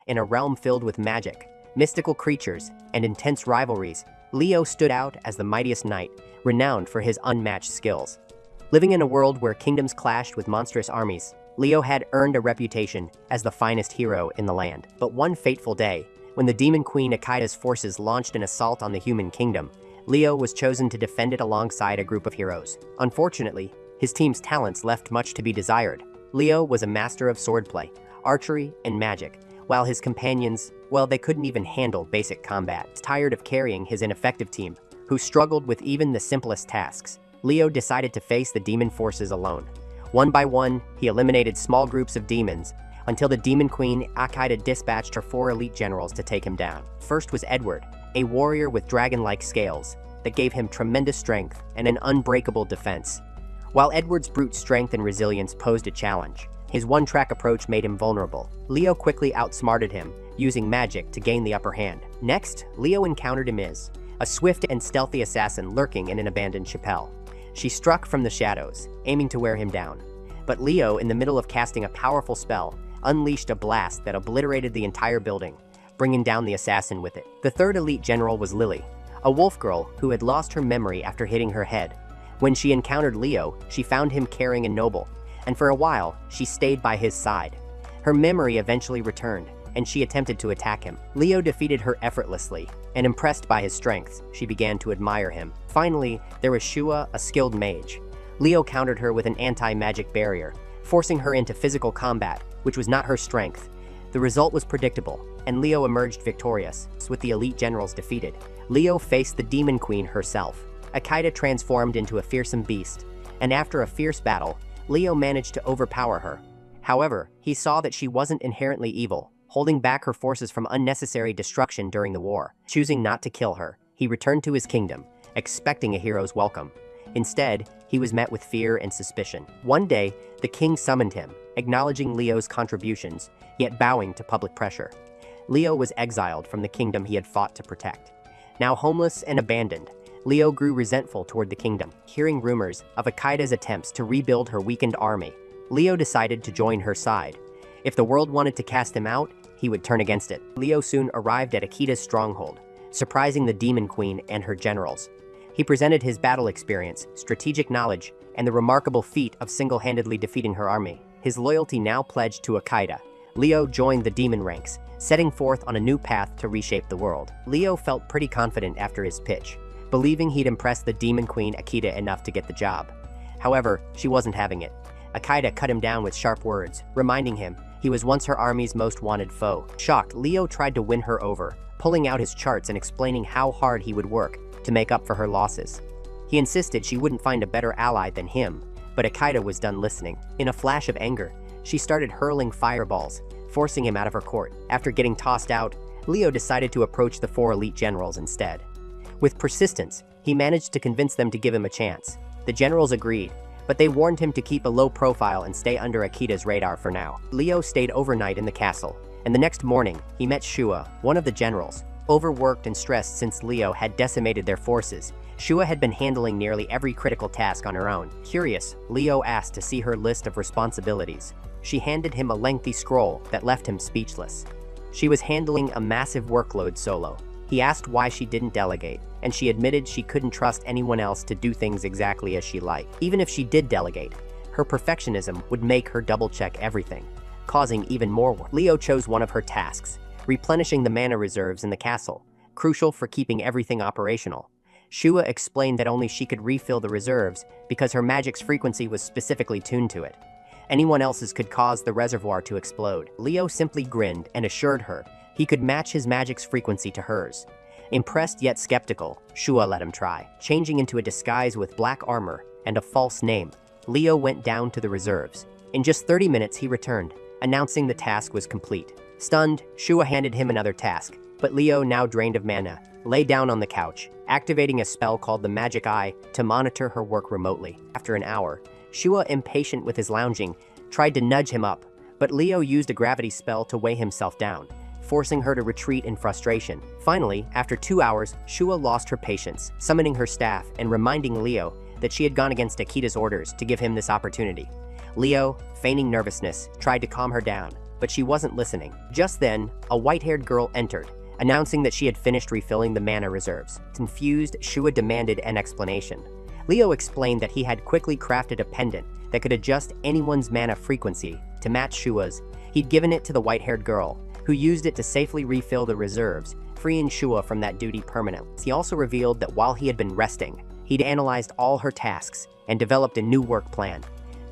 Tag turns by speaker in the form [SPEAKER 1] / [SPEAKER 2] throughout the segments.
[SPEAKER 1] In a realm filled with magic, mystical creatures, and intense rivalries, Leo stood out as the mightiest knight, renowned for his unmatched skills. Living in a world where kingdoms clashed with monstrous armies, Leo had earned a reputation as the finest hero in the land. But one fateful day, when the Demon Queen Akida's forces launched an assault on the human kingdom, Leo was chosen to defend it alongside a group of heroes. Unfortunately, his team's talents left much to be desired. Leo was a master of swordplay, archery, and magic, while his companions, well, they couldn't even handle basic combat. Tired of carrying his ineffective team, who struggled with even the simplest tasks, Leo decided to face the demon forces alone. One by one, he eliminated small groups of demons, until the Demon Queen Akida dispatched her 4 elite generals to take him down. First was Edward, a warrior with dragon-like scales that gave him tremendous strength and an unbreakable defense. While Edward's brute strength and resilience posed a challenge, his one-track approach made him vulnerable. Leo quickly outsmarted him, using magic to gain the upper hand. Next, Leo encountered Emiz, a swift and stealthy assassin lurking in an abandoned chapel. She struck from the shadows, aiming to wear him down. But Leo, in the middle of casting a powerful spell, unleashed a blast that obliterated the entire building, bringing down the assassin with it. The third elite general was Lily, a wolf girl who had lost her memory after hitting her head. When she encountered Leo, she found him caring and noble, and for a while, she stayed by his side. Her memory eventually returned, and she attempted to attack him. Leo defeated her effortlessly, and impressed by his strengths, she began to admire him. Finally, there was Shua, a skilled mage. Leo countered her with an anti-magic barrier, forcing her into physical combat, which was not her strength. The result was predictable, and Leo emerged victorious. With the elite generals defeated, Leo faced the Demon Queen herself. Akida transformed into a fearsome beast, and after a fierce battle, Leo managed to overpower her. However, he saw that she wasn't inherently evil, holding back her forces from unnecessary destruction during the war. Choosing not to kill her, he returned to his kingdom, expecting a hero's welcome. Instead, he was met with fear and suspicion. One day, the king summoned him, acknowledging Leo's contributions, yet bowing to public pressure. Leo was exiled from the kingdom he had fought to protect. Now homeless and abandoned, Leo grew resentful toward the kingdom. Hearing rumors of Akida's attempts to rebuild her weakened army, Leo decided to join her side. If the world wanted to cast him out, he would turn against it. Leo soon arrived at Akida's stronghold, surprising the Demon Queen and her generals. He presented his battle experience, strategic knowledge, and the remarkable feat of single-handedly defeating her army. His loyalty now pledged to Akida, Leo joined the demon ranks, setting forth on a new path to reshape the world. Leo felt pretty confident after his pitch, believing he'd impressed the Demon Queen Akida enough to get the job. However, she wasn't having it. Akida cut him down with sharp words, reminding him he was once her army's most wanted foe. Shocked, Leo tried to win her over, pulling out his charts and explaining how hard he would work to make up for her losses. He insisted she wouldn't find a better ally than him, but Akida was done listening. In a flash of anger, she started hurling fireballs, forcing him out of her court. After getting tossed out, Leo decided to approach the 4 elite generals instead. With persistence, he managed to convince them to give him a chance. The generals agreed, but they warned him to keep a low profile and stay under Akida's radar for now. Leo stayed overnight in the castle, and the next morning, he met Shua, one of the generals. Overworked and stressed since Leo had decimated their forces, Shua had been handling nearly every critical task on her own. Curious, Leo asked to see her list of responsibilities. She handed him a lengthy scroll that left him speechless. She was handling a massive workload solo. He asked why she didn't delegate, and she admitted she couldn't trust anyone else to do things exactly as she liked. Even if she did delegate, her perfectionism would make her double-check everything, causing even more work. Leo chose one of her tasks, replenishing the mana reserves in the castle, crucial for keeping everything operational. Shua explained that only she could refill the reserves because her magic's frequency was specifically tuned to it. Anyone else's could cause the reservoir to explode. Leo simply grinned and assured her he could match his magic's frequency to hers. Impressed yet skeptical, Shua let him try. Changing into a disguise with black armor and a false name, Leo went down to the reserves. In just 30 minutes he returned, announcing the task was complete. Stunned, Shua handed him another task, but Leo, now drained of mana, lay down on the couch, activating a spell called the Magic Eye to monitor her work remotely. After an hour, Shua, impatient with his lounging, tried to nudge him up, but Leo used a gravity spell to weigh himself down, forcing her to retreat in frustration. Finally, after 2 hours, Shua lost her patience, summoning her staff and reminding Leo that she had gone against Akida's orders to give him this opportunity. Leo, feigning nervousness, tried to calm her down, but she wasn't listening. Just then, a white-haired girl entered, announcing that she had finished refilling the mana reserves. Confused, Shua demanded an explanation. Leo explained that he had quickly crafted a pendant that could adjust anyone's mana frequency to match Shua's. He'd given it to the white-haired girl, who used it to safely refill the reserves, freeing Shua from that duty permanently. He also revealed that while he had been resting, he'd analyzed all her tasks and developed a new work plan.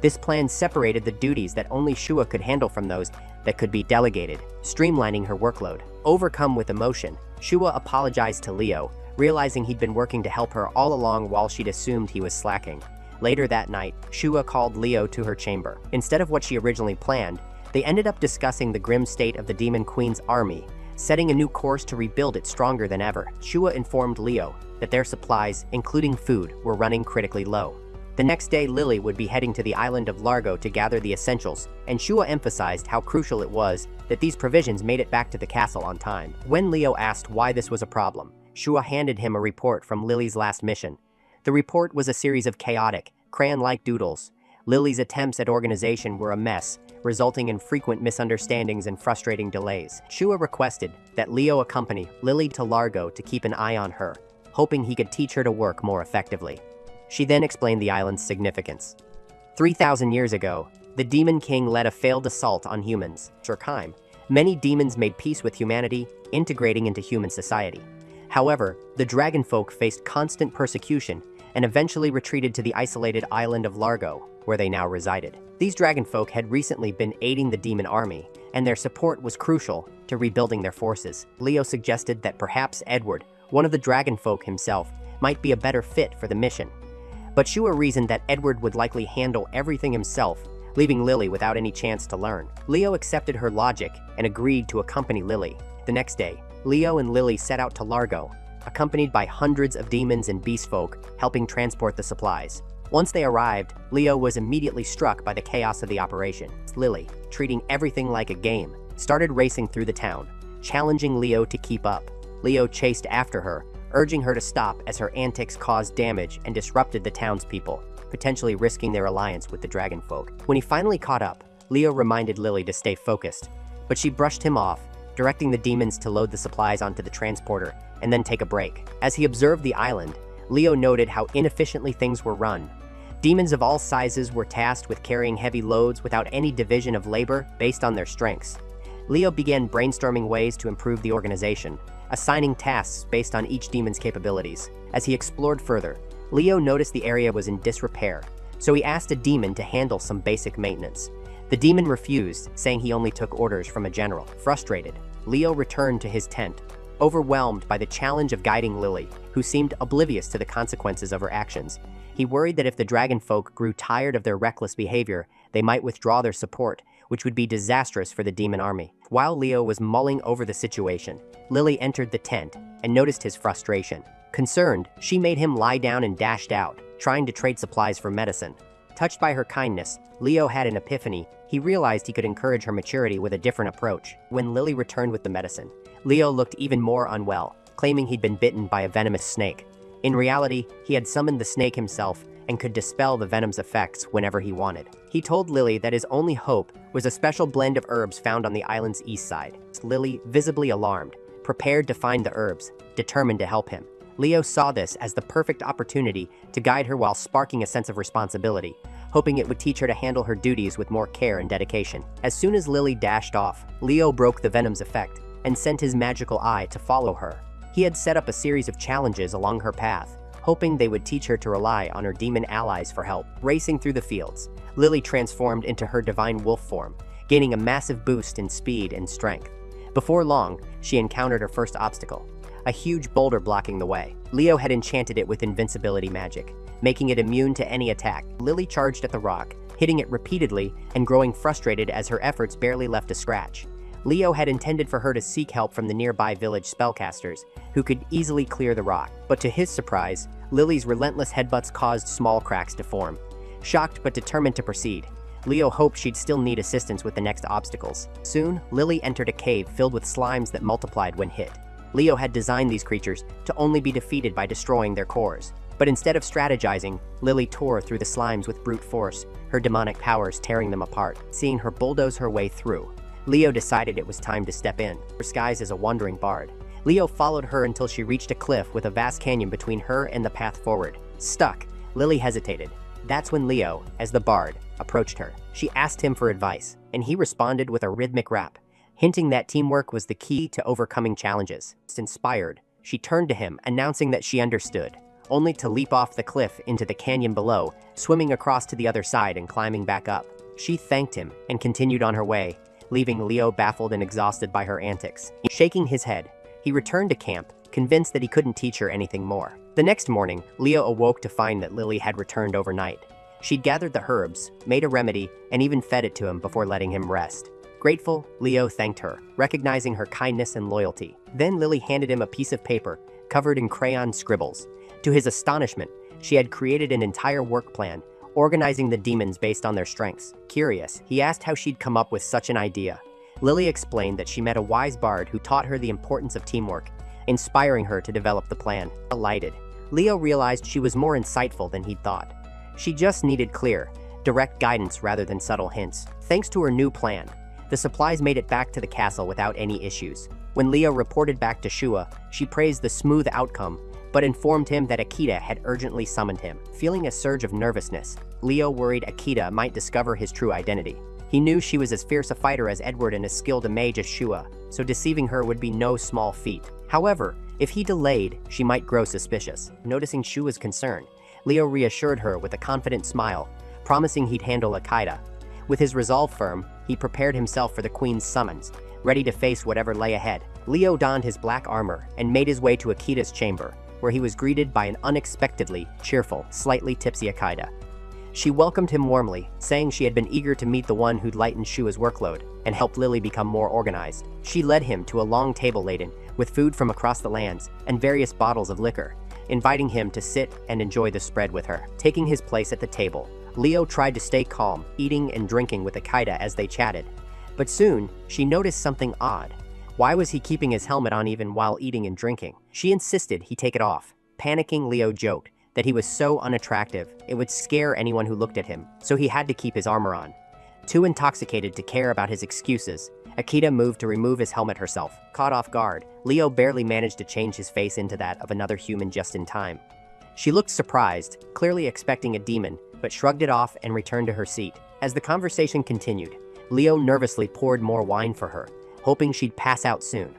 [SPEAKER 1] This plan separated the duties that only Shua could handle from those that could be delegated, streamlining her workload. Overcome with emotion, Shua apologized to Leo, realizing he'd been working to help her all along while she'd assumed he was slacking. Later that night, Shua called Leo to her chamber. Instead of what she originally planned, they ended up discussing the grim state of the Demon Queen's army, setting a new course to rebuild it stronger than ever. Shua informed Leo that their supplies, including food, were running critically low. The next day, Lily would be heading to the island of Largo to gather the essentials, and Shua emphasized how crucial it was that these provisions made it back to the castle on time. When Leo asked why this was a problem, Shua handed him a report from Lily's last mission. The report was a series of chaotic, crayon-like doodles. Lily's attempts at organization were a mess, resulting in frequent misunderstandings and frustrating delays. Shua requested that Leo accompany Lily to Largo to keep an eye on her, hoping he could teach her to work more effectively. She then explained the island's significance. 3,000 years ago, the Demon King led a failed assault on humans. Durkheim, many demons made peace with humanity, integrating into human society. However, the dragonfolk faced constant persecution and eventually retreated to the isolated island of Largo, where they now resided. These dragonfolk had recently been aiding the demon army, and their support was crucial to rebuilding their forces. Leo suggested that perhaps Edward, one of the dragonfolk himself, might be a better fit for the mission. But Shua reasoned that Edward would likely handle everything himself, leaving Lily without any chance to learn. Leo accepted her logic and agreed to accompany Lily. The next day, Leo and Lily set out to Largo, accompanied by hundreds of demons and beast folk helping transport the supplies. Once they arrived, Leo was immediately struck by the chaos of the operation. Lily, treating everything like a game, started racing through the town, challenging Leo to keep up. Leo chased after her, urging her to stop as her antics caused damage and disrupted the townspeople, potentially risking their alliance with the dragonfolk. When he finally caught up, Leo reminded Lily to stay focused, but she brushed him off, directing the demons to load the supplies onto the transporter and then take a break. As he observed the island, Leo noted how inefficiently things were run. Demons of all sizes were tasked with carrying heavy loads without any division of labor based on their strengths. Leo began brainstorming ways to improve the organization, assigning tasks based on each demon's capabilities. As he explored further, Leo noticed the area was in disrepair, so he asked a demon to handle some basic maintenance. The demon refused, saying he only took orders from a general. Frustrated, Leo returned to his tent, overwhelmed by the challenge of guiding Lily, who seemed oblivious to the consequences of her actions. He worried that if the dragonfolk grew tired of their reckless behavior, they might withdraw their support, which would be disastrous for the demon army. While Leo was mulling over the situation, Lily entered the tent and noticed his frustration. Concerned, she made him lie down and dashed out, trying to trade supplies for medicine. Touched by her kindness, Leo had an epiphany. He realized he could encourage her maturity with a different approach. When Lily returned with the medicine, Leo looked even more unwell, claiming he'd been bitten by a venomous snake. In reality, he had summoned the snake himself and could dispel the venom's effects whenever he wanted. He told Lily that his only hope was a special blend of herbs found on the island's east side. Lily, visibly alarmed, prepared to find the herbs, determined to help him. Leo saw this as the perfect opportunity to guide her while sparking a sense of responsibility, hoping it would teach her to handle her duties with more care and dedication. As soon as Lily dashed off, Leo broke the venom's effect and sent his magical eye to follow her. He had set up a series of challenges along her path, hoping they would teach her to rely on her demon allies for help. Racing through the fields, Lily transformed into her divine wolf form, gaining a massive boost in speed and strength. Before long, she encountered her first obstacle, a huge boulder blocking the way. Leo had enchanted it with invincibility magic, making it immune to any attack. Lily charged at the rock, hitting it repeatedly and growing frustrated as her efforts barely left a scratch. Leo had intended for her to seek help from the nearby village spellcasters, who could easily clear the rock. But to his surprise, Lily's relentless headbutts caused small cracks to form. Shocked but determined to proceed, Leo hoped she'd still need assistance with the next obstacles. Soon, Lily entered a cave filled with slimes that multiplied when hit. Leo had designed these creatures to only be defeated by destroying their cores. But instead of strategizing, Lily tore through the slimes with brute force, her demonic powers tearing them apart. Seeing her bulldoze her way through, Leo decided it was time to step in, disguised as a wandering bard. Leo followed her until she reached a cliff with a vast canyon between her and the path forward. Stuck, Lily hesitated. That's when Leo, as the bard, approached her. She asked him for advice, and he responded with a rhythmic rap, hinting that teamwork was the key to overcoming challenges. Inspired, she turned to him, announcing that she understood, only to leap off the cliff into the canyon below, swimming across to the other side and climbing back up. She thanked him and continued on her way, leaving Leo baffled and exhausted by her antics. Shaking his head, he returned to camp, convinced that he couldn't teach her anything more. The next morning, Leo awoke to find that Lily had returned overnight. She'd gathered the herbs, made a remedy, and even fed it to him before letting him rest. Grateful, Leo thanked her, recognizing her kindness and loyalty. Then Lily handed him a piece of paper, covered in crayon scribbles. To his astonishment, she had created an entire work plan, organizing the demons based on their strengths. Curious, he asked how she'd come up with such an idea. Lily explained that she met a wise bard who taught her the importance of teamwork, inspiring her to develop the plan. Delighted, Leo realized she was more insightful than he'd thought. She just needed clear, direct guidance rather than subtle hints. Thanks to her new plan, the supplies made it back to the castle without any issues. When Leo reported back to Shua, she praised the smooth outcome, but informed him that Akita had urgently summoned him. Feeling a surge of nervousness, Leo worried Akita might discover his true identity. He knew she was as fierce a fighter as Edward and as skilled a mage as Shua, so deceiving her would be no small feat. However, if he delayed, she might grow suspicious. Noticing Shua's concern, Leo reassured her with a confident smile, promising he'd handle Akita. With his resolve firm, he prepared himself for the Queen's summons, ready to face whatever lay ahead. Leo donned his black armor and made his way to Akita's chamber, where he was greeted by an unexpectedly cheerful, slightly tipsy Akita. She welcomed him warmly, saying she had been eager to meet the one who'd lighten Shua's workload and help Lily become more organized. She led him to a long table laden with food from across the lands and various bottles of liquor, inviting him to sit and enjoy the spread with her. Taking his place at the table, Leo tried to stay calm, eating and drinking with Akita as they chatted. But soon, she noticed something odd. Why was he keeping his helmet on even while eating and drinking? She insisted he take it off. Panicking, Leo joked that he was so unattractive, it would scare anyone who looked at him, so he had to keep his armor on. Too intoxicated to care about his excuses, Akita moved to remove his helmet herself. Caught off guard, Leo barely managed to change his face into that of another human just in time. She looked surprised, clearly expecting a demon, but shrugged it off and returned to her seat. As the conversation continued, Leo nervously poured more wine for her, hoping she'd pass out soon.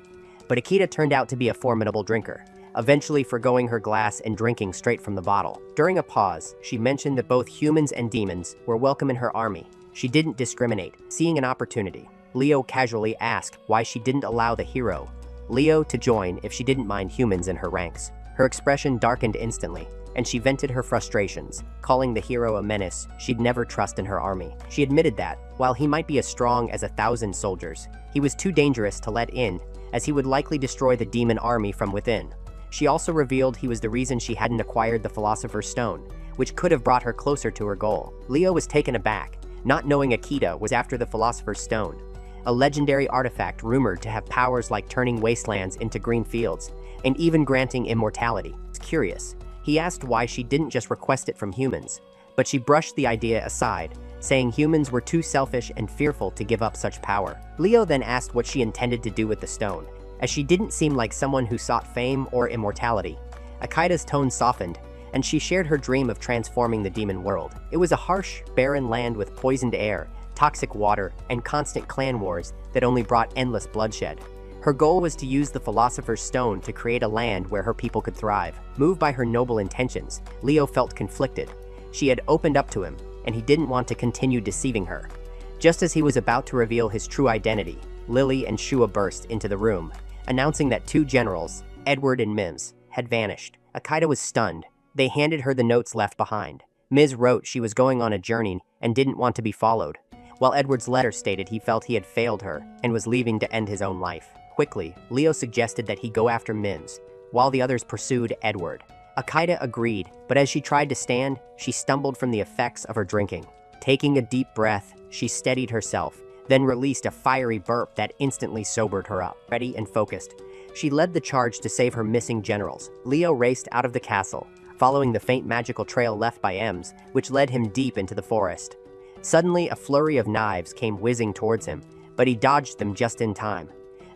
[SPEAKER 1] But Akita turned out to be a formidable drinker, eventually forgoing her glass and drinking straight from the bottle. During a pause, she mentioned that both humans and demons were welcome in her army. She didn't discriminate. Seeing an opportunity, Leo casually asked why she didn't allow the hero, Leo, to join if she didn't mind humans in her ranks. Her expression darkened instantly, and she vented her frustrations, calling the hero a menace she'd never trust in her army. She admitted that, while he might be as strong as 1,000 soldiers, he was too dangerous to let in, as he would likely destroy the demon army from within. She also revealed he was the reason she hadn't acquired the Philosopher's Stone, which could have brought her closer to her goal. Leo was taken aback, not knowing Akita was after the Philosopher's Stone, a legendary artifact rumored to have powers like turning wastelands into green fields, and even granting immortality. Curious, he asked why she didn't just request it from humans, but she brushed the idea aside, saying humans were too selfish and fearful to give up such power. Leo then asked what she intended to do with the stone, as she didn't seem like someone who sought fame or immortality. Akita's tone softened, and she shared her dream of transforming the demon world. It was a harsh, barren land with poisoned air, toxic water, and constant clan wars that only brought endless bloodshed. Her goal was to use the Philosopher's Stone to create a land where her people could thrive. Moved by her noble intentions, Leo felt conflicted. She had opened up to him, and he didn't want to continue deceiving her. Just as he was about to reveal his true identity, Lily and Shua burst into the room, announcing that 2 generals, Edward and Mims, had vanished. Akita was stunned. They handed her the notes left behind. Miz wrote she was going on a journey and didn't want to be followed, while Edward's letter stated he felt he had failed her and was leaving to end his own life. Quickly, Leo suggested that he go after Mims, while the others pursued Edward. Akita agreed, but as she tried to stand, she stumbled from the effects of her drinking. Taking a deep breath, she steadied herself, then released a fiery burp that instantly sobered her up. Ready and focused, she led the charge to save her missing generals. Leo raced out of the castle, following the faint magical trail left by Ems, which led him deep into the forest. Suddenly, a flurry of knives came whizzing towards him, but he dodged them just in time.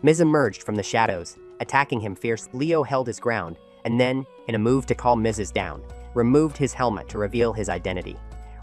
[SPEAKER 1] Miz emerged from the shadows, attacking him fiercely. Leo held his ground, and then, in a move to calm Mrs. down, removed his helmet to reveal his identity.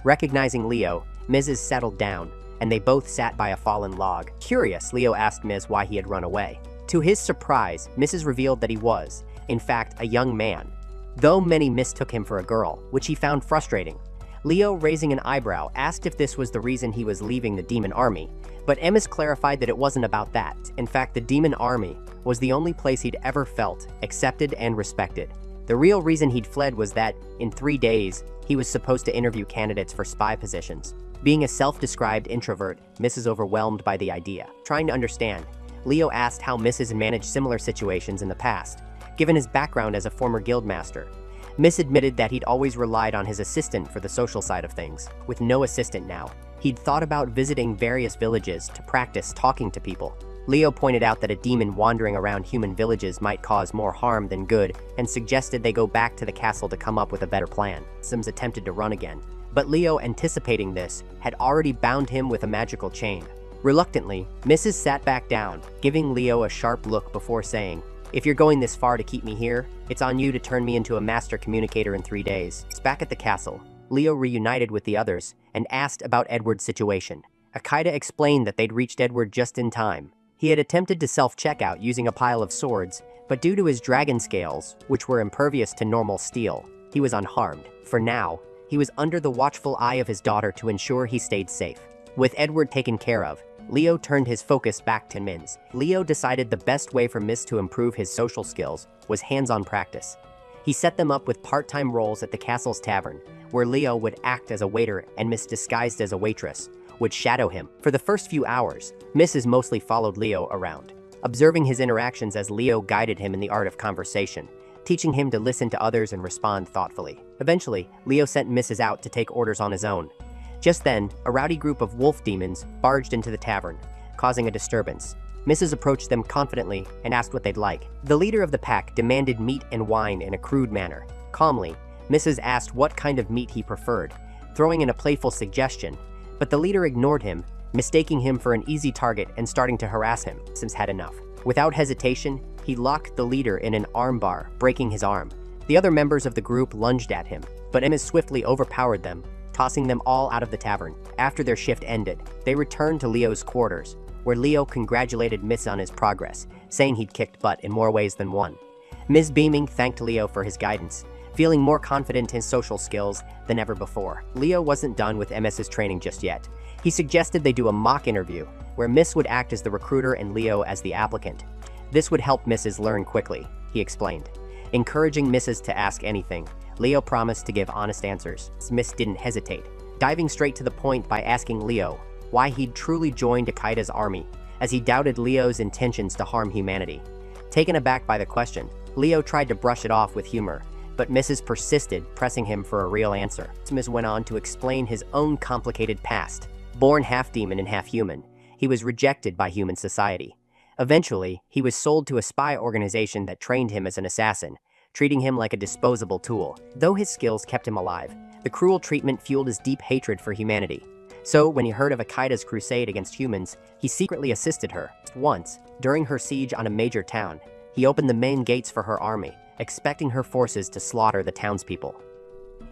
[SPEAKER 1] Recognizing Leo, Mrs. settled down, and they both sat by a fallen log. Curious, Leo asked Miz why he had run away. To his surprise, Mrs. revealed that he was, in fact, a young man, though many mistook him for a girl, which he found frustrating. Leo, raising an eyebrow, asked if this was the reason he was leaving the demon army, but Emmis clarified that it wasn't about that. In fact, the demon army was the only place he'd ever felt accepted and respected. The real reason he'd fled was that, in 3 days, he was supposed to interview candidates for spy positions. Being a self-described introvert, Mrs. overwhelmed by the idea. Trying to understand, Leo asked how Mrs. managed similar situations in the past, given his background as a former guildmaster. Miss admitted that he'd always relied on his assistant for the social side of things. With no assistant now, he'd thought about visiting various villages to practice talking to people. Leo pointed out that a demon wandering around human villages might cause more harm than good, and suggested they go back to the castle to come up with a better plan. Sims attempted to run again, but Leo, anticipating this, had already bound him with a magical chain. Reluctantly, Mrs. sat back down, giving Leo a sharp look before saying, "If you're going this far to keep me here, it's on you to turn me into a master communicator in 3 days." Back at the castle, Leo reunited with the others and asked about Edward's situation. Akita explained that they'd reached Edward just in time. He had attempted to self-checkout using a pile of swords, but due to his dragon scales, which were impervious to normal steel, he was unharmed. For now, he was under the watchful eye of his daughter to ensure he stayed safe. With Edward taken care of, Leo turned his focus back to Minz. Leo decided the best way for Miz to improve his social skills was hands-on practice. He set them up with part-time roles at the castle's tavern, where Leo would act as a waiter and Miss, disguised as a waitress, would shadow him. For the first few hours, Mrs. mostly followed Leo around, observing his interactions as Leo guided him in the art of conversation, teaching him to listen to others and respond thoughtfully. Eventually, Leo sent Mrs. out to take orders on his own. Just then, a rowdy group of wolf demons barged into the tavern, causing a disturbance. Mrs. approached them confidently and asked what they'd like. The leader of the pack demanded meat and wine in a crude manner. Calmly, Mrs. asked what kind of meat he preferred, throwing in a playful suggestion, but the leader ignored him, mistaking him for an easy target and starting to harass him. Sims had enough. Without hesitation, he locked the leader in an armbar, breaking his arm. The other members of the group lunged at him, but Mrs. swiftly overpowered them, tossing them all out of the tavern. After their shift ended, they returned to Leo's quarters, where Leo congratulated Miss on his progress, saying he'd kicked butt in more ways than one. Ms. beaming thanked Leo for his guidance, feeling more confident in his social skills than ever before. Leo wasn't done with MS's training just yet. He suggested they do a mock interview, where Miss would act as the recruiter and Leo as the applicant. This would help Mrs. learn quickly, he explained. Encouraging Mrs. to ask anything, Leo promised to give honest answers. Miss didn't hesitate, diving straight to the point by asking Leo why he'd truly joined Akita's army, as he doubted Leo's intentions to harm humanity. Taken aback by the question, Leo tried to brush it off with humor, but Mrs. persisted, pressing him for a real answer. Miss went on to explain his own complicated past. Born half demon and half human, he was rejected by human society. Eventually, he was sold to a spy organization that trained him as an assassin, treating him like a disposable tool. Though his skills kept him alive, the cruel treatment fueled his deep hatred for humanity. So, when he heard of Akita's crusade against humans, he secretly assisted her. Once, during her siege on a major town, he opened the main gates for her army, expecting her forces to slaughter the townspeople.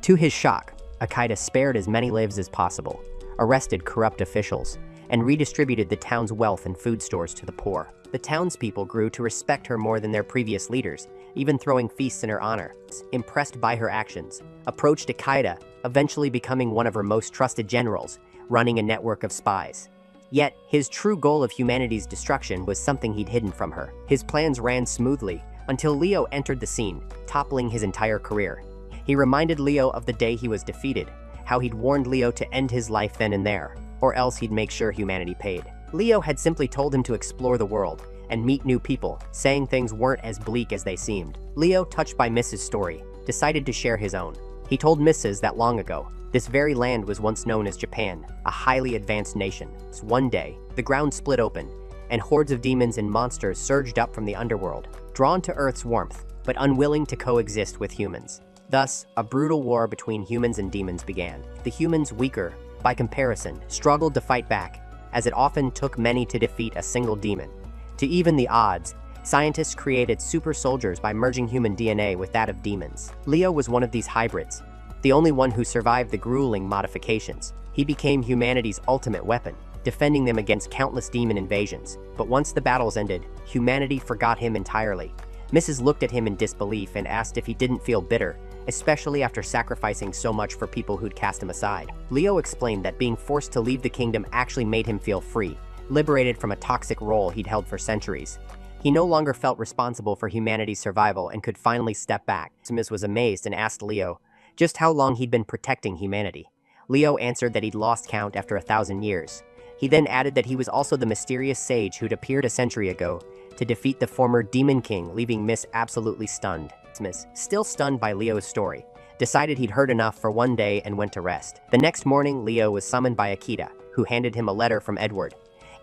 [SPEAKER 1] To his shock, Akita spared as many lives as possible, arrested corrupt officials, and redistributed the town's wealth and food stores to the poor. The townspeople grew to respect her more than their previous leaders, even throwing feasts in her honor. Impressed by her actions, approached Akita, eventually becoming one of her most trusted generals, running a network of spies. Yet, his true goal of humanity's destruction was something he'd hidden from her. His plans ran smoothly until Leo entered the scene, toppling his entire career. He reminded Leo of the day he was defeated, how he'd warned Leo to end his life then and there, or else he'd make sure humanity paid. Leo had simply told him to explore the world and meet new people, saying things weren't as bleak as they seemed. Leo, touched by Mrs. story, decided to share his own. He told Mrs. that long ago, this very land was once known as Japan, a highly advanced nation. One day, the ground split open, and hordes of demons and monsters surged up from the underworld, drawn to Earth's warmth, but unwilling to coexist with humans. Thus, a brutal war between humans and demons began. The humans, weaker by comparison, struggled to fight back, as it often took many to defeat a single demon. To even the odds, scientists created super soldiers by merging human DNA with that of demons. Leo was one of these hybrids, the only one who survived the grueling modifications. He became humanity's ultimate weapon, defending them against countless demon invasions. But once the battles ended, humanity forgot him entirely. Mrs. looked at him in disbelief and asked if he didn't feel bitter, especially after sacrificing so much for people who'd cast him aside. Leo explained that being forced to leave the kingdom actually made him feel free, liberated from a toxic role he'd held for centuries. He no longer felt responsible for humanity's survival and could finally step back. Mrs. was amazed and asked Leo just how long he'd been protecting humanity. Leo answered that he'd lost count after 1,000 years. He then added that he was also the mysterious sage who'd appeared a century ago to defeat the former Demon King, leaving Miss absolutely stunned. Miss, still stunned by Leo's story, decided he'd heard enough for one day and went to rest. The next morning, Leo was summoned by Akita, who handed him a letter from Edward.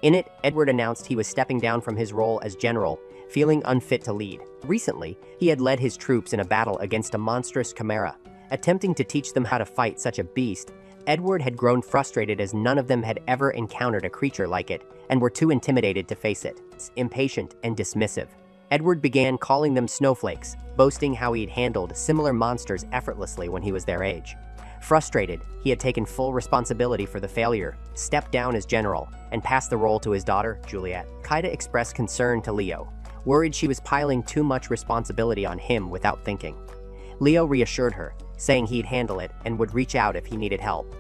[SPEAKER 1] In it, Edward announced he was stepping down from his role as general, feeling unfit to lead. Recently, he had led his troops in a battle against a monstrous chimera. Attempting to teach them how to fight such a beast, Edward had grown frustrated as none of them had ever encountered a creature like it and were too intimidated to face it. Impatient and dismissive, Edward began calling them snowflakes, boasting how he'd handled similar monsters effortlessly when he was their age. Frustrated, he had taken full responsibility for the failure, stepped down as general, and passed the role to his daughter, Juliet. Kaida expressed concern to Leo, worried she was piling too much responsibility on him without thinking. Leo reassured her, saying he'd handle it and would reach out if he needed help.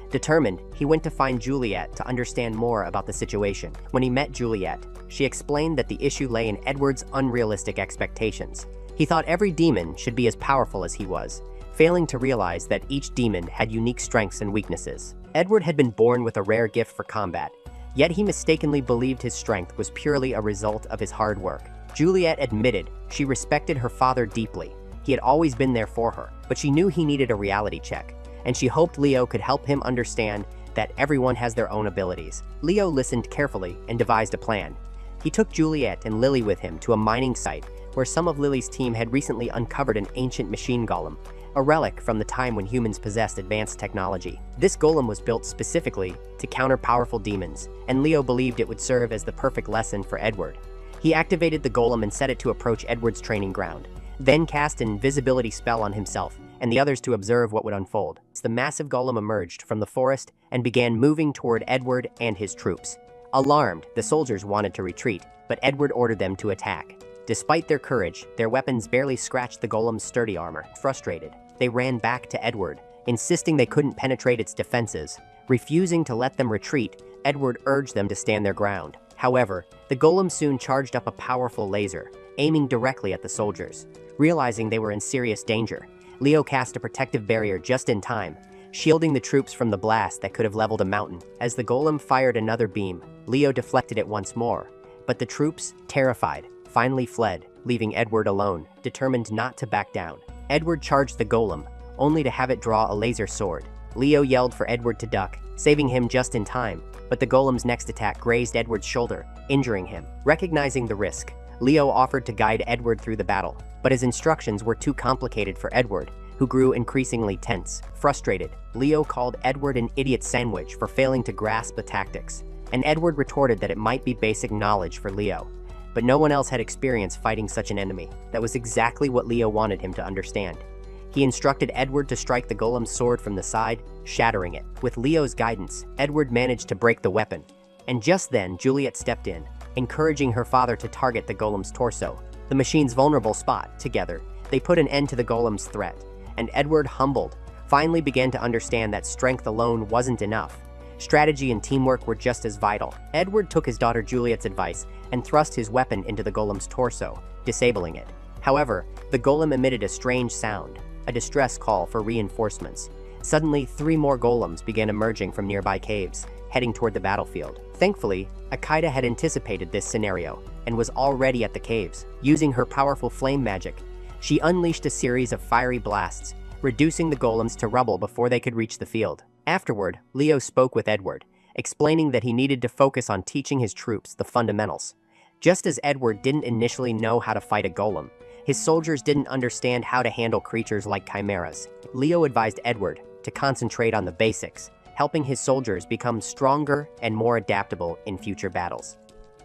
[SPEAKER 1] Determined, he went to find Juliet to understand more about the situation. When he met Juliet, she explained that the issue lay in Edward's unrealistic expectations. He thought every demon should be as powerful as he was, failing to realize that each demon had unique strengths and weaknesses. Edward had been born with a rare gift for combat, yet he mistakenly believed his strength was purely a result of his hard work. Juliet admitted she respected her father deeply. He had always been there for her, but she knew he needed a reality check, and she hoped Leo could help him understand that everyone has their own abilities. Leo listened carefully and devised a plan. He took Juliet and Lily with him to a mining site where some of Lily's team had recently uncovered an ancient machine golem, a relic from the time when humans possessed advanced technology. This golem was built specifically to counter powerful demons, and Leo believed it would serve as the perfect lesson for Edward. He activated the golem and set it to approach Edward's training ground, then cast an invisibility spell on himself and the others to observe what would unfold. The massive golem emerged from the forest and began moving toward Edward and his troops. Alarmed, the soldiers wanted to retreat, but Edward ordered them to attack. Despite their courage, their weapons barely scratched the golem's sturdy armor. Frustrated, they ran back to Edward, insisting they couldn't penetrate its defenses. Refusing to let them retreat, Edward urged them to stand their ground. However, the golem soon charged up a powerful laser, aiming directly at the soldiers. Realizing they were in serious danger, Leo cast a protective barrier just in time, shielding the troops from the blast that could have leveled a mountain. As the golem fired another beam, Leo deflected it once more, but the troops, terrified, finally fled, leaving Edward alone, determined not to back down. Edward charged the golem, only to have it draw a laser sword. Leo yelled for Edward to duck, saving him just in time, but the golem's next attack grazed Edward's shoulder, injuring him. Recognizing the risk, Leo offered to guide Edward through the battle, but his instructions were too complicated for Edward, who grew increasingly tense. Frustrated, Leo called Edward an idiot sandwich for failing to grasp the tactics, and Edward retorted that it might be basic knowledge for Leo. But no one else had experience fighting such an enemy. That was exactly what Leo wanted him to understand. He instructed Edward to strike the golem's sword from the side, shattering it. With Leo's guidance, Edward managed to break the weapon, and just then Juliet stepped in, encouraging her father to target the golem's torso, the machine's vulnerable spot. Together, they put an end to the golem's threat, and Edward, humbled, finally began to understand that strength alone wasn't enough. Strategy and teamwork were just as vital. Edward took his daughter Juliet's advice and thrust his weapon into the golem's torso, disabling it. However, the golem emitted a strange sound, a distress call for reinforcements. Suddenly, 3 more golems began emerging from nearby caves, heading toward the battlefield. Thankfully, Akita had anticipated this scenario and was already at the caves. Using her powerful flame magic, she unleashed a series of fiery blasts, reducing the golems to rubble before they could reach the field. Afterward, Leo spoke with Edward, explaining that he needed to focus on teaching his troops the fundamentals. Just as Edward didn't initially know how to fight a golem, his soldiers didn't understand how to handle creatures like chimeras. Leo advised Edward to concentrate on the basics, helping his soldiers become stronger and more adaptable in future battles.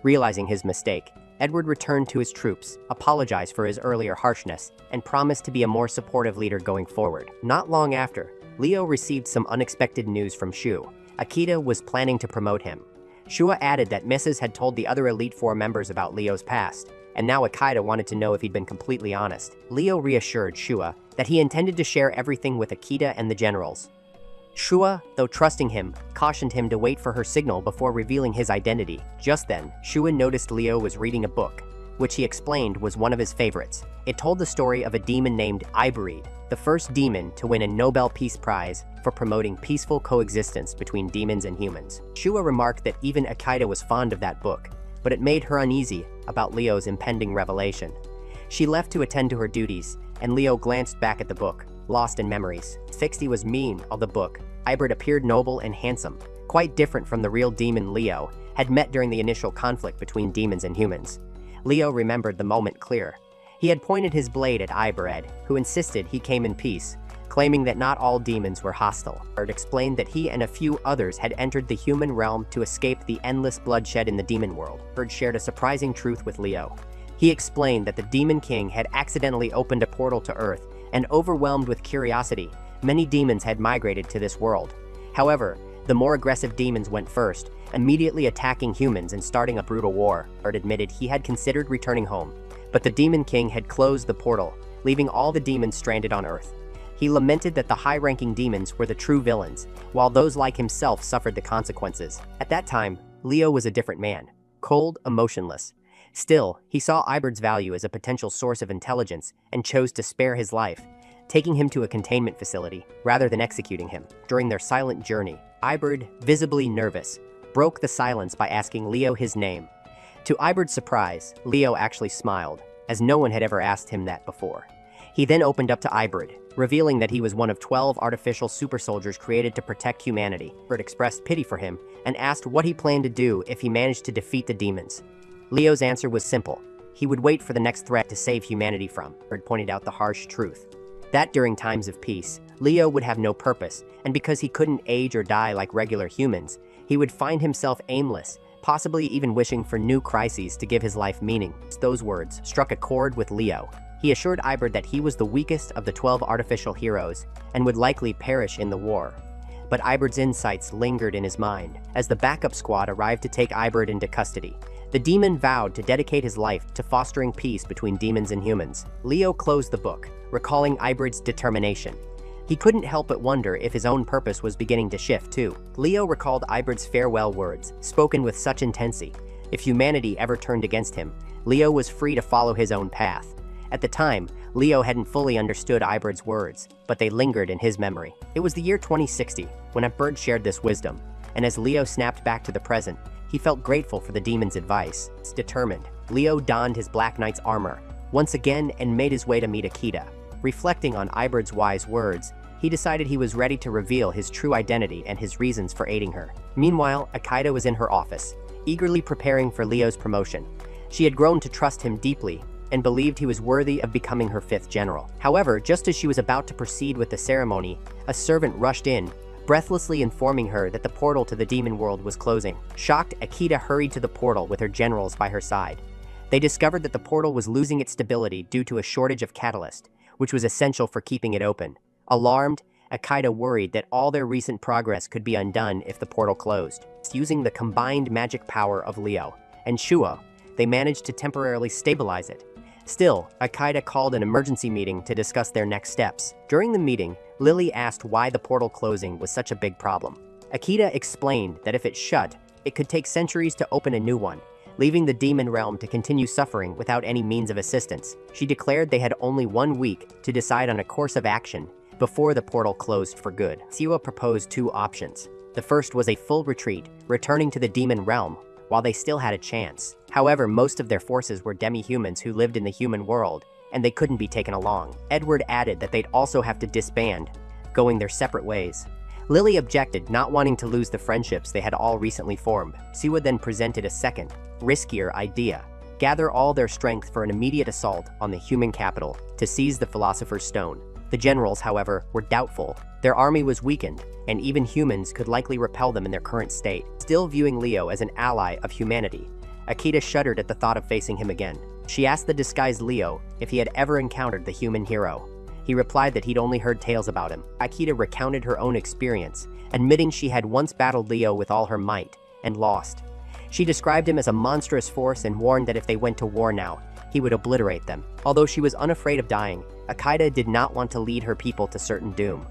[SPEAKER 1] Realizing his mistake, Edward returned to his troops, apologized for his earlier harshness, and promised to be a more supportive leader going forward. Not long after, Leo received some unexpected news from Shu. Akita was planning to promote him. Shua added that Mrs. had told the other Elite Four members about Leo's past, and now Akita wanted to know if he'd been completely honest. Leo reassured Shua that he intended to share everything with Akita and the generals. Shua, though trusting him, cautioned him to wait for her signal before revealing his identity. Just then, Shua noticed Leo was reading a book, which he explained was one of his favorites. It told the story of a demon named Iberid, the first demon to win a Nobel Peace Prize for promoting peaceful coexistence between demons and humans. Shua remarked that even Akita was fond of that book, but it made her uneasy about Leo's impending revelation. She left to attend to her duties, and Leo glanced back at the book, lost in memories. 60 was mean of the book. Iberid appeared noble and handsome, quite different from the real demon Leo had met during the initial conflict between demons and humans. Leo remembered the moment clear. He had pointed his blade at Iberid, who insisted he came in peace, claiming that not all demons were hostile. Iberid explained that he and a few others had entered the human realm to escape the endless bloodshed in the demon world. Iberid shared a surprising truth with Leo. He explained that the Demon King had accidentally opened a portal to Earth, and overwhelmed with curiosity, many demons had migrated to this world. However, the more aggressive demons went first, immediately attacking humans and starting a brutal war. Iberid admitted he had considered returning home, but the Demon King had closed the portal, leaving all the demons stranded on Earth. He lamented that the high-ranking demons were the true villains, while those like himself suffered the consequences. At that time, Leo was a different man, cold, emotionless. Still, he saw Iberid's value as a potential source of intelligence and chose to spare his life, taking him to a containment facility rather than executing him. During their silent journey, Iberid, visibly nervous, broke the silence by asking Leo his name. To Iberid's surprise, Leo actually smiled, as no one had ever asked him that before. He then opened up to Iberid, revealing that he was one of 12 artificial super soldiers created to protect humanity. Iberid expressed pity for him and asked what he planned to do if he managed to defeat the demons. Leo's answer was simple. He would wait for the next threat to save humanity from. Iberid pointed out the harsh truth. That during times of peace, Leo would have no purpose, and because he couldn't age or die like regular humans, he would find himself aimless, possibly even wishing for new crises to give his life meaning. Those words struck a chord with Leo. He assured Iberid that he was the weakest of the 12 artificial heroes and would likely perish in the war. But Iberid's insights lingered in his mind. As the backup squad arrived to take Iberid into custody, the demon vowed to dedicate his life to fostering peace between demons and humans. Leo closed the book, recalling Iberid's determination. He couldn't help but wonder if his own purpose was beginning to shift too. Leo recalled Iberid's farewell words, spoken with such intensity. If humanity ever turned against him, Leo was free to follow his own path. At the time, Leo hadn't fully understood Iberid's words, but they lingered in his memory. It was the year 2060 when Iberid shared this wisdom, and as Leo snapped back to the present, he felt grateful for the demon's advice. Determined, Leo donned his Black Knight's armor once again and made his way to meet Akita. Reflecting on Iberid's wise words, he decided he was ready to reveal his true identity and his reasons for aiding her. Meanwhile, Akita was in her office, eagerly preparing for Leo's promotion. She had grown to trust him deeply and believed he was worthy of becoming her 5th general. However, just as she was about to proceed with the ceremony, a servant rushed in, breathlessly informing her that the portal to the demon world was closing. Shocked, Akita hurried to the portal with her generals by her side. They discovered that the portal was losing its stability due to a shortage of catalyst, which was essential for keeping it open. Alarmed, Akita worried that all their recent progress could be undone if the portal closed. Using the combined magic power of Leo and Shua, they managed to temporarily stabilize it. Still, Akita called an emergency meeting to discuss their next steps. During the meeting, Lily asked why the portal closing was such a big problem. Akita explained that if it shut, it could take centuries to open a new one, leaving the demon realm to continue suffering without any means of assistance. She declared they had only 1 week to decide on a course of action before the portal closed for good. Siwa proposed 2 options. The first was a full retreat, returning to the demon realm, while they still had a chance. However, most of their forces were demi-humans who lived in the human world, and they couldn't be taken along. Edward added that they'd also have to disband, going their separate ways. Lily objected, not wanting to lose the friendships they had all recently formed. Siwa then presented a second, riskier idea: gather all their strength for an immediate assault on the human capital to seize the Philosopher's Stone. The generals, however, were doubtful. Their army was weakened, and even humans could likely repel them in their current state. Still viewing Leo as an ally of humanity, Akita shuddered at the thought of facing him again. She asked the disguised Leo if he had ever encountered the human hero. He replied that he'd only heard tales about him. Akita recounted her own experience, admitting she had once battled Leo with all her might, and lost. She described him as a monstrous force and warned that if they went to war now, he would obliterate them. Although she was unafraid of dying, Akita did not want to lead her people to certain doom.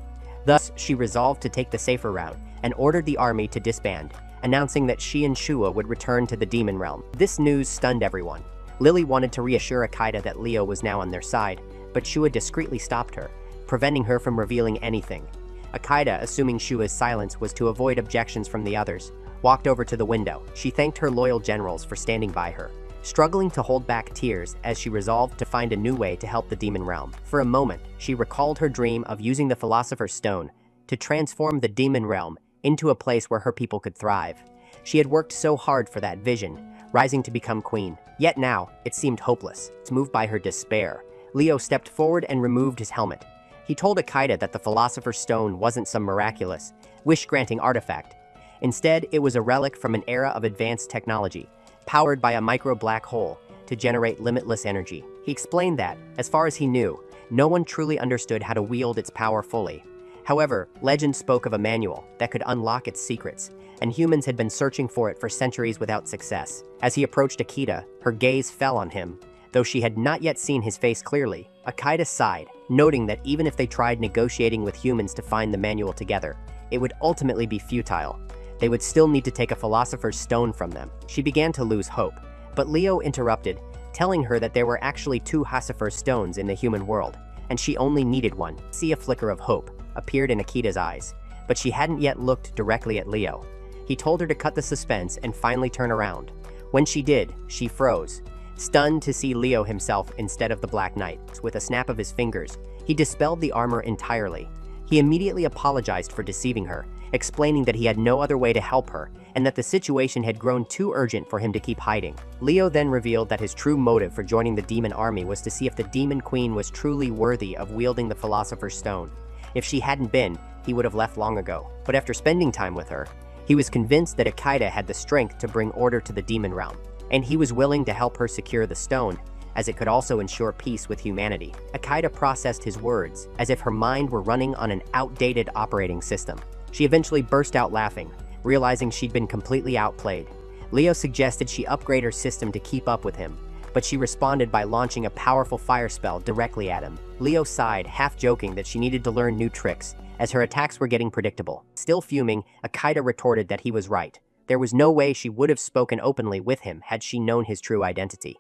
[SPEAKER 1] Thus, she resolved to take the safer route and ordered the army to disband, announcing that she and Shua would return to the demon realm. This news stunned everyone. Lily wanted to reassure Akita that Leo was now on their side, but Shua discreetly stopped her, preventing her from revealing anything. Akita, assuming Shua's silence was to avoid objections from the others, walked over to the window. She thanked her loyal generals for standing by her, struggling to hold back tears as she resolved to find a new way to help the demon realm. For a moment, she recalled her dream of using the Philosopher's Stone to transform the demon realm into a place where her people could thrive. She had worked so hard for that vision, rising to become queen. Yet now, it seemed hopeless. Moved by her despair, Leo stepped forward and removed his helmet. He told Akita that the Philosopher's Stone wasn't some miraculous, wish-granting artifact. Instead, it was a relic from an era of advanced technology, powered by a micro-black hole to generate limitless energy. He explained that, as far as he knew, no one truly understood how to wield its power fully. However, legend spoke of a manual that could unlock its secrets, and humans had been searching for it for centuries without success. As he approached Akita, her gaze fell on him. Though she had not yet seen his face clearly, Akita sighed, noting that even if they tried negotiating with humans to find the manual together, it would ultimately be futile. They would still need to take a Philosopher's Stone from them. She began to lose hope, but Leo interrupted, telling her that there were actually 2 Philosopher's Stones in the human world, and she only needed one. See, a flicker of hope appeared in Akita's eyes, but she hadn't yet looked directly at Leo. He told her to cut the suspense and finally turn around. When she did, she froze, stunned to see Leo himself instead of the Black Knight. With a snap of his fingers, he dispelled the armor entirely. He immediately apologized for deceiving her, explaining that he had no other way to help her and that the situation had grown too urgent for him to keep hiding. Leo then revealed that his true motive for joining the demon army was to see if the demon queen was truly worthy of wielding the Philosopher's Stone. If she hadn't been, he would have left long ago. But after spending time with her, he was convinced that Akita had the strength to bring order to the demon realm, and he was willing to help her secure the stone, as it could also ensure peace with humanity. Akita processed his words as if her mind were running on an outdated operating system. She eventually burst out laughing, realizing she'd been completely outplayed. Leo suggested she upgrade her system to keep up with him, but she responded by launching a powerful fire spell directly at him. Leo sighed, half joking that she needed to learn new tricks, as her attacks were getting predictable. Still fuming, Akita retorted that he was right. There was no way she would have spoken openly with him had she known his true identity.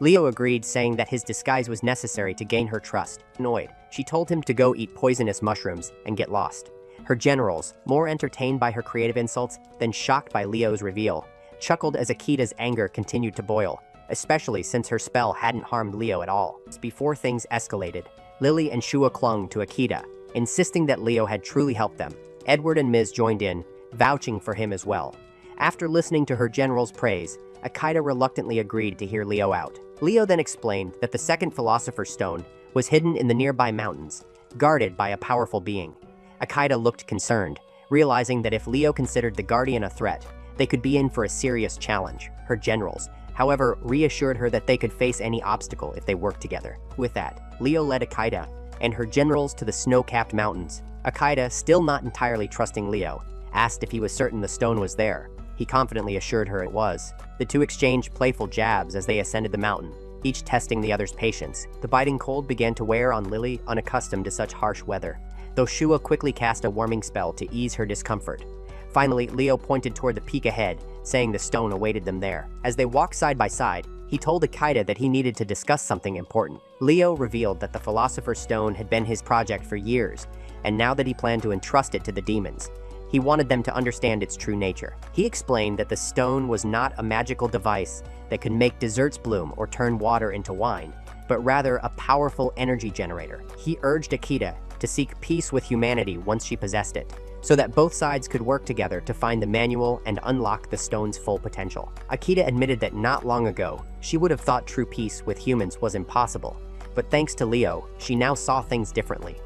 [SPEAKER 1] Leo agreed, saying that his disguise was necessary to gain her trust. Annoyed, she told him to go eat poisonous mushrooms and get lost. Her generals, more entertained by her creative insults than shocked by Leo's reveal, chuckled as Akita's anger continued to boil, especially since her spell hadn't harmed Leo at all. Before things escalated, Lily and Shua clung to Akita, insisting that Leo had truly helped them. Edward and Miz joined in, vouching for him as well. After listening to her general's praise, Akita reluctantly agreed to hear Leo out. Leo then explained that the second Philosopher's Stone was hidden in the nearby mountains, guarded by a powerful being. Akita looked concerned, realizing that if Leo considered the Guardian a threat, they could be in for a serious challenge. Her generals, however, reassured her that they could face any obstacle if they worked together. With that, Leo led Akita and her generals to the snow-capped mountains. Akita, still not entirely trusting Leo, asked if he was certain the stone was there. He confidently assured her it was. The two exchanged playful jabs as they ascended the mountain, each testing the other's patience. The biting cold began to wear on Lily, unaccustomed to such harsh weather, though Shua quickly cast a warming spell to ease her discomfort. Finally, Leo pointed toward the peak ahead, saying the stone awaited them there. As they walked side by side, he told Akita that he needed to discuss something important. Leo revealed that the Philosopher's Stone had been his project for years, and now that he planned to entrust it to the demons, he wanted them to understand its true nature. He explained that the stone was not a magical device that could make desserts bloom or turn water into wine, but rather a powerful energy generator. He urged Akita to seek peace with humanity once she possessed it, so that both sides could work together to find the manual and unlock the stone's full potential. Akita admitted that not long ago, she would have thought true peace with humans was impossible, but thanks to Leo, she now saw things differently.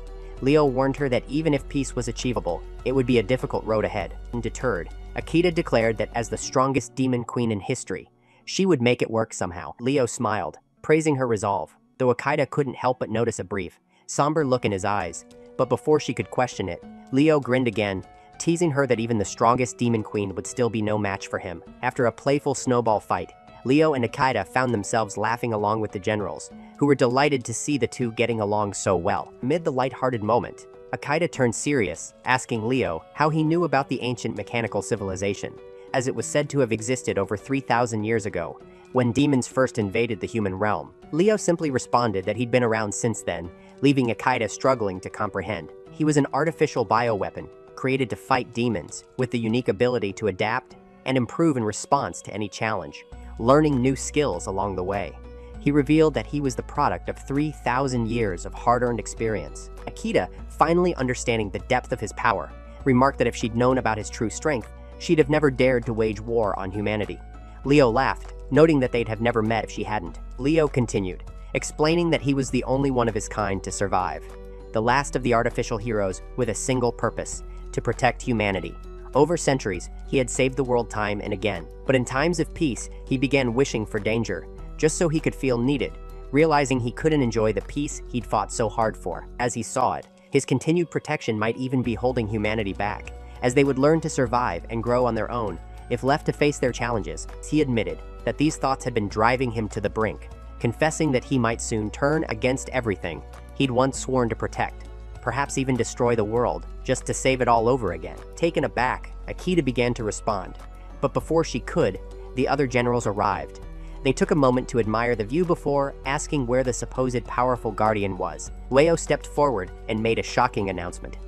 [SPEAKER 1] Leo warned her that even if peace was achievable, it would be a difficult road ahead. Undeterred, Akita declared that as the strongest demon queen in history, she would make it work somehow. Leo smiled, praising her resolve, though Akita couldn't help but notice a brief, somber look in his eyes. But before she could question it, Leo grinned again, teasing her that even the strongest demon queen would still be no match for him. After a playful snowball fight, Leo and Akita found themselves laughing along with the generals, who were delighted to see the two getting along so well. Amid the lighthearted moment, Akita turned serious, asking Leo how he knew about the ancient mechanical civilization, as it was said to have existed over 3,000 years ago, when demons first invaded the human realm. Leo simply responded that he'd been around since then, leaving Akita struggling to comprehend. He was an artificial bioweapon, created to fight demons, with the unique ability to adapt and improve in response to any challenge, learning new skills along the way. He revealed that he was the product of 3,000 years of hard-earned experience. Akita, finally understanding the depth of his power, remarked that if she'd known about his true strength, she'd have never dared to wage war on humanity. Leo laughed, noting that they'd have never met if she hadn't. Leo continued, explaining that he was the only one of his kind to survive, the last of the artificial heroes with a single purpose: to protect humanity. Over centuries, he had saved the world time and again, but in times of peace, he began wishing for danger, just so he could feel needed, realizing he couldn't enjoy the peace he'd fought so hard for. As he saw it, his continued protection might even be holding humanity back, as they would learn to survive and grow on their own if left to face their challenges. He admitted that these thoughts had been driving him to the brink, confessing that he might soon turn against everything he'd once sworn to protect, perhaps even destroy the world, just to save it all over again. Taken aback, Akita began to respond, but before she could, the other generals arrived. They took a moment to admire the view before asking where the supposed powerful guardian was. Leo stepped forward and made a shocking announcement.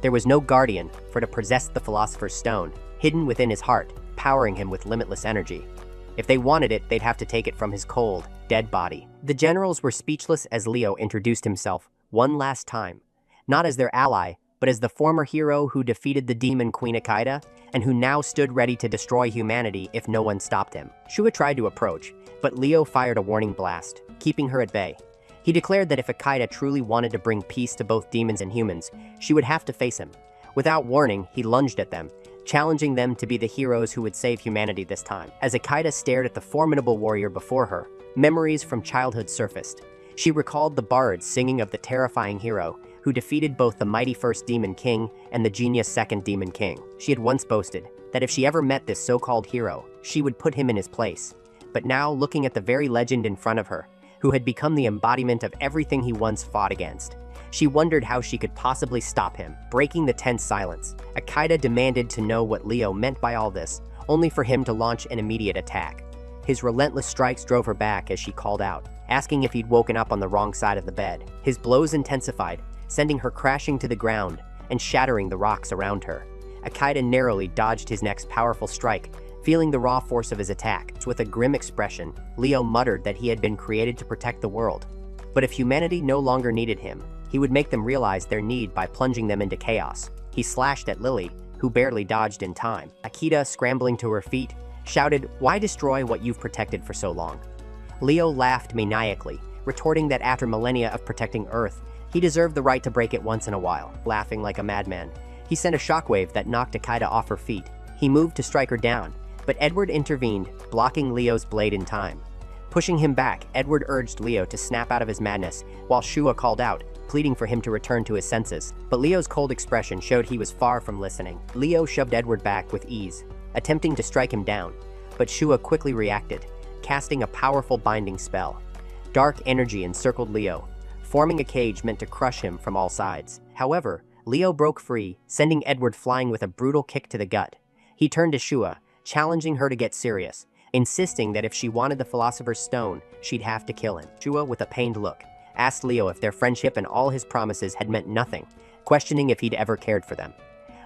[SPEAKER 1] There was no guardian, for to possess the Philosopher's Stone, hidden within his heart, powering him with limitless energy. If they wanted it, they'd have to take it from his cold, dead body. The generals were speechless as Leo introduced himself one last time, not as their ally, but as the former hero who defeated the demon Queen Akita, and who now stood ready to destroy humanity if no one stopped him. Shua tried to approach, but Leo fired a warning blast, keeping her at bay. He declared that if Akita truly wanted to bring peace to both demons and humans, she would have to face him. Without warning, he lunged at them, challenging them to be the heroes who would save humanity this time. As Akita stared at the formidable warrior before her, memories from childhood surfaced. She recalled the bards singing of the terrifying hero who defeated both the mighty first demon king and the genius second demon king. She had once boasted that if she ever met this so-called hero, she would put him in his place. But now, looking at the very legend in front of her, who had become the embodiment of everything he once fought against, she wondered how she could possibly stop him. Breaking the tense silence, Akita demanded to know what Leo meant by all this, only for him to launch an immediate attack. His relentless strikes drove her back as she called out, asking if he'd woken up on the wrong side of the bed. His blows intensified, sending her crashing to the ground and shattering the rocks around her. Akita narrowly dodged his next powerful strike, feeling the raw force of his attack. With a grim expression, Leo muttered that he had been created to protect the world. But if humanity no longer needed him, he would make them realize their need by plunging them into chaos. He slashed at Lily, who barely dodged in time. Akita, scrambling to her feet, shouted, "Why destroy what you've protected for so long?" Leo laughed maniacally, retorting that after millennia of protecting Earth, he deserved the right to break it once in a while. Laughing like a madman, he sent a shockwave that knocked Akita off her feet. He moved to strike her down, but Edward intervened, blocking Leo's blade in time. Pushing him back, Edward urged Leo to snap out of his madness, while Shua called out, pleading for him to return to his senses. But Leo's cold expression showed he was far from listening. Leo shoved Edward back with ease, attempting to strike him down, but Shua quickly reacted, casting a powerful binding spell. Dark energy encircled Leo, forming a cage meant to crush him from all sides. However, Leo broke free, sending Edward flying with a brutal kick to the gut. He turned to Shua, challenging her to get serious, insisting that if she wanted the Philosopher's Stone, she'd have to kill him. Shua, with a pained look, asked Leo if their friendship and all his promises had meant nothing, questioning if he'd ever cared for them.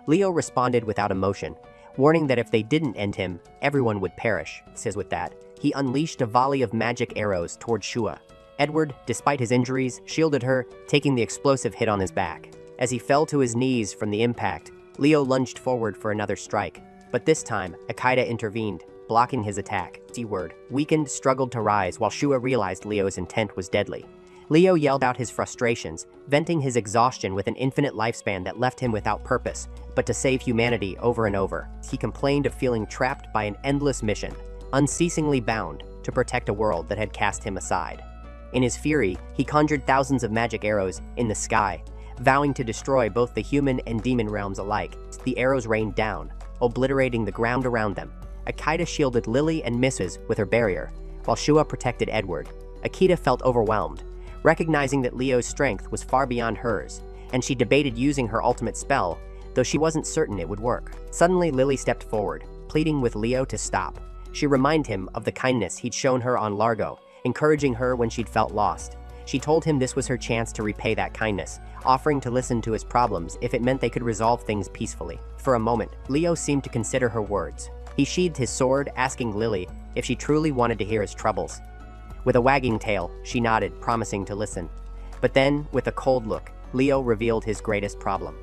[SPEAKER 1] Leo responded without emotion, warning that if they didn't end him, everyone would perish. With that, he unleashed a volley of magic arrows toward Shua. Edward, despite his injuries, shielded her, taking the explosive hit on his back. As he fell to his knees from the impact, Leo lunged forward for another strike, but this time, Akita intervened, blocking his attack. Edward, weakened, struggled to rise while Shua realized Leo's intent was deadly. Leo yelled out his frustrations, venting his exhaustion with an infinite lifespan that left him without purpose, but to save humanity over and over. He complained of feeling trapped by an endless mission, unceasingly bound to protect a world that had cast him aside. In his fury, he conjured thousands of magic arrows in the sky, vowing to destroy both the human and demon realms alike. The arrows rained down, obliterating the ground around them. Akita shielded Lily and Mrs. with her barrier, while Shua protected Edward. Akita felt overwhelmed, recognizing that Leo's strength was far beyond hers, and she debated using her ultimate spell, though she wasn't certain it would work. Suddenly, Lily stepped forward, pleading with Leo to stop. She reminded him of the kindness he'd shown her on Largo, encouraging her when she'd felt lost. She told him this was her chance to repay that kindness, offering to listen to his problems if it meant they could resolve things peacefully. For a moment, Leo seemed to consider her words. He sheathed his sword, asking Lily if she truly wanted to hear his troubles. With a wagging tail, she nodded, promising to listen. But then, with a cold look, Leo revealed his greatest problem.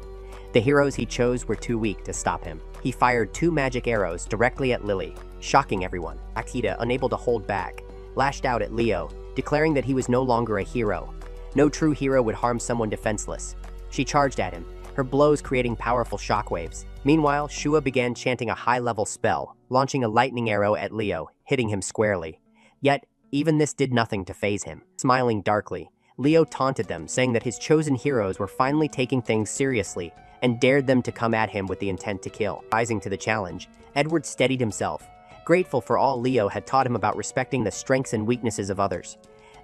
[SPEAKER 1] The heroes he chose were too weak to stop him. He fired 2 magic arrows directly at Lily, shocking everyone. Akita, unable to hold back, lashed out at Leo, declaring that he was no longer a hero. No true hero would harm someone defenseless. She charged at him, her blows creating powerful shockwaves. Meanwhile, Shua began chanting a high-level spell, launching a lightning arrow at Leo, hitting him squarely. Yet, even this did nothing to faze him. Smiling darkly, Leo taunted them, saying that his chosen heroes were finally taking things seriously, and dared them to come at him with the intent to kill. Rising to the challenge, Edward steadied himself, grateful for all Leo had taught him about respecting the strengths and weaknesses of others.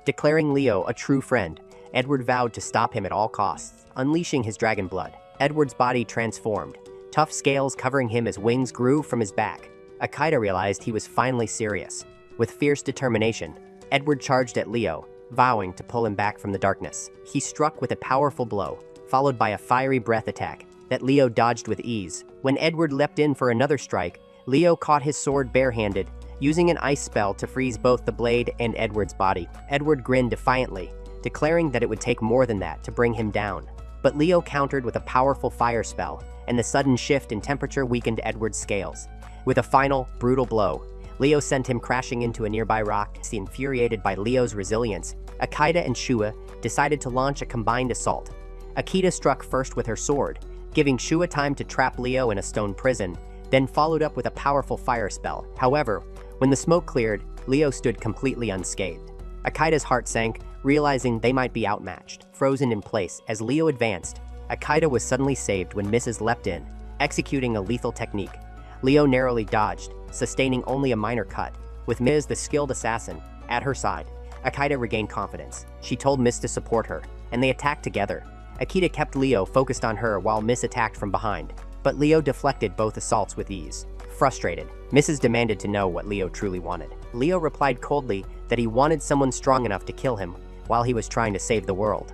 [SPEAKER 1] Declaring Leo a true friend, Edward vowed to stop him at all costs. Unleashing his dragon blood, Edward's body transformed, tough scales covering him as wings grew from his back. Akita realized he was finally serious. With fierce determination, Edward charged at Leo, vowing to pull him back from the darkness. He struck with a powerful blow, followed by a fiery breath attack that Leo dodged with ease. When Edward leapt in for another strike, Leo caught his sword barehanded, using an ice spell to freeze both the blade and Edward's body. Edward grinned defiantly, declaring that it would take more than that to bring him down. But Leo countered with a powerful fire spell, and the sudden shift in temperature weakened Edward's scales. With a final, brutal blow, Leo sent him crashing into a nearby rock. Infuriated by Leo's resilience, Akita and Shua decided to launch a combined assault. Akita struck first with her sword, giving Shua time to trap Leo in a stone prison, then followed up with a powerful fire spell. However, when the smoke cleared, Leo stood completely unscathed. Akita's heart sank, realizing they might be outmatched. Frozen in place as Leo advanced, Akita was suddenly saved when Mrs. leapt in, executing a lethal technique. Leo narrowly dodged, sustaining only a minor cut. With Ms., the skilled assassin, at her side, Akita regained confidence. She told Miss to support her, and they attacked together. Akita kept Leo focused on her while Miss attacked from behind, but Leo deflected both assaults with ease. Frustrated, Mrs. demanded to know what Leo truly wanted. Leo replied coldly that he wanted someone strong enough to kill him while he was trying to save the world.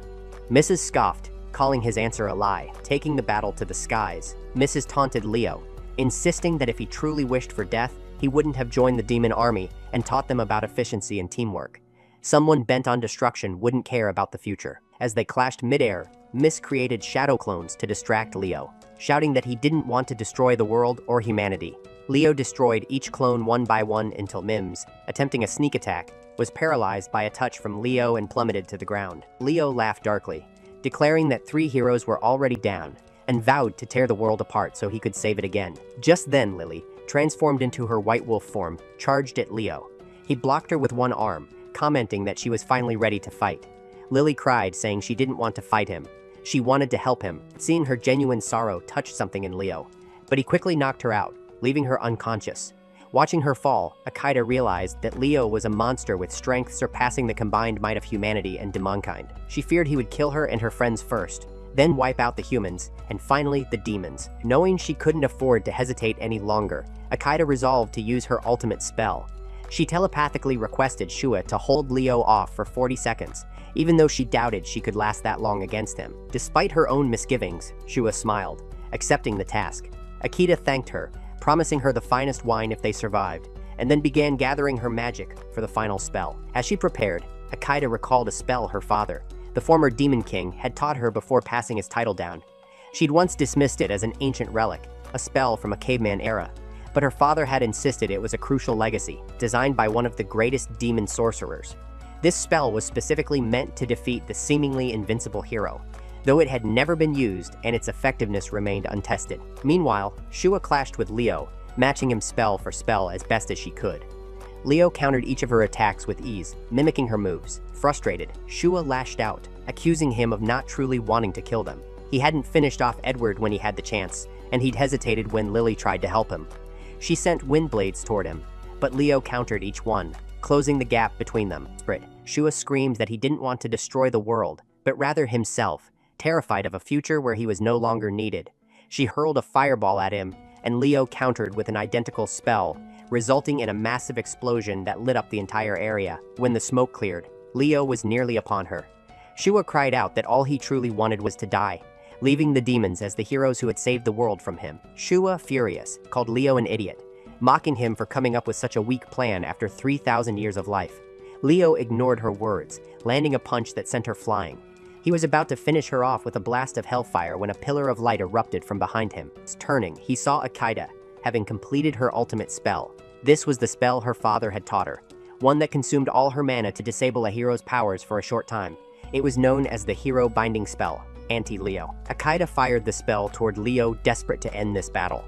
[SPEAKER 1] Mrs. scoffed, calling his answer a lie. Taking the battle to the skies, Mrs. taunted Leo, insisting that if he truly wished for death, he wouldn't have joined the demon army and taught them about efficiency and teamwork. Someone bent on destruction wouldn't care about the future. As they clashed midair, Miss created shadow clones to distract Leo, shouting that he didn't want to destroy the world or humanity. Leo destroyed each clone one by one until Mims, attempting a sneak attack, was paralyzed by a touch from Leo and plummeted to the ground. Leo laughed darkly, declaring that 3 heroes were already down, and vowed to tear the world apart so he could save it again. Just then, Lily, transformed into her white wolf form, charged at Leo. He blocked her with one arm, commenting that she was finally ready to fight. Lily cried, saying she didn't want to fight him. She wanted to help him. Seeing her genuine sorrow touched something in Leo, but he quickly knocked her out, leaving her unconscious. Watching her fall, Akita realized that Leo was a monster with strength surpassing the combined might of humanity and demonkind. She feared he would kill her and her friends first, then wipe out the humans, and finally the demons. Knowing she couldn't afford to hesitate any longer, Akita resolved to use her ultimate spell. She telepathically requested Shua to hold Leo off for 40 seconds, even though she doubted she could last that long against him. Despite her own misgivings, Shua smiled, accepting the task. Akita thanked her, promising her the finest wine if they survived, and then began gathering her magic for the final spell. As she prepared, Akita recalled a spell her father, the former Demon King, had taught her before passing his title down. She'd once dismissed it as an ancient relic, a spell from a caveman era, but her father had insisted it was a crucial legacy, designed by one of the greatest demon sorcerers. This spell was specifically meant to defeat the seemingly invincible hero, though it had never been used and its effectiveness remained untested. Meanwhile, Shua clashed with Leo, matching him spell for spell as best as she could. Leo countered each of her attacks with ease, mimicking her moves. Frustrated, Shua lashed out, accusing him of not truly wanting to kill them. He hadn't finished off Edward when he had the chance, and he'd hesitated when Lily tried to help him. She sent wind blades toward him, but Leo countered each one, closing the gap between them. Shua screamed that he didn't want to destroy the world, but rather himself, terrified of a future where he was no longer needed. She hurled a fireball at him, and Leo countered with an identical spell, resulting in a massive explosion that lit up the entire area. When the smoke cleared, Leo was nearly upon her. Shua cried out that all he truly wanted was to die, leaving the demons as the heroes who had saved the world from him. Shua, furious, called Leo an idiot, mocking him for coming up with such a weak plan after 3,000 years of life. Leo ignored her words, landing a punch that sent her flying. He was about to finish her off with a blast of hellfire when a pillar of light erupted from behind him. Turning, he saw Akida, having completed her ultimate spell. This was the spell her father had taught her, one that consumed all her mana to disable a hero's powers for a short time. It was known as the Hero Binding Spell, Anti-Leo. Akida fired the spell toward Leo, desperate to end this battle.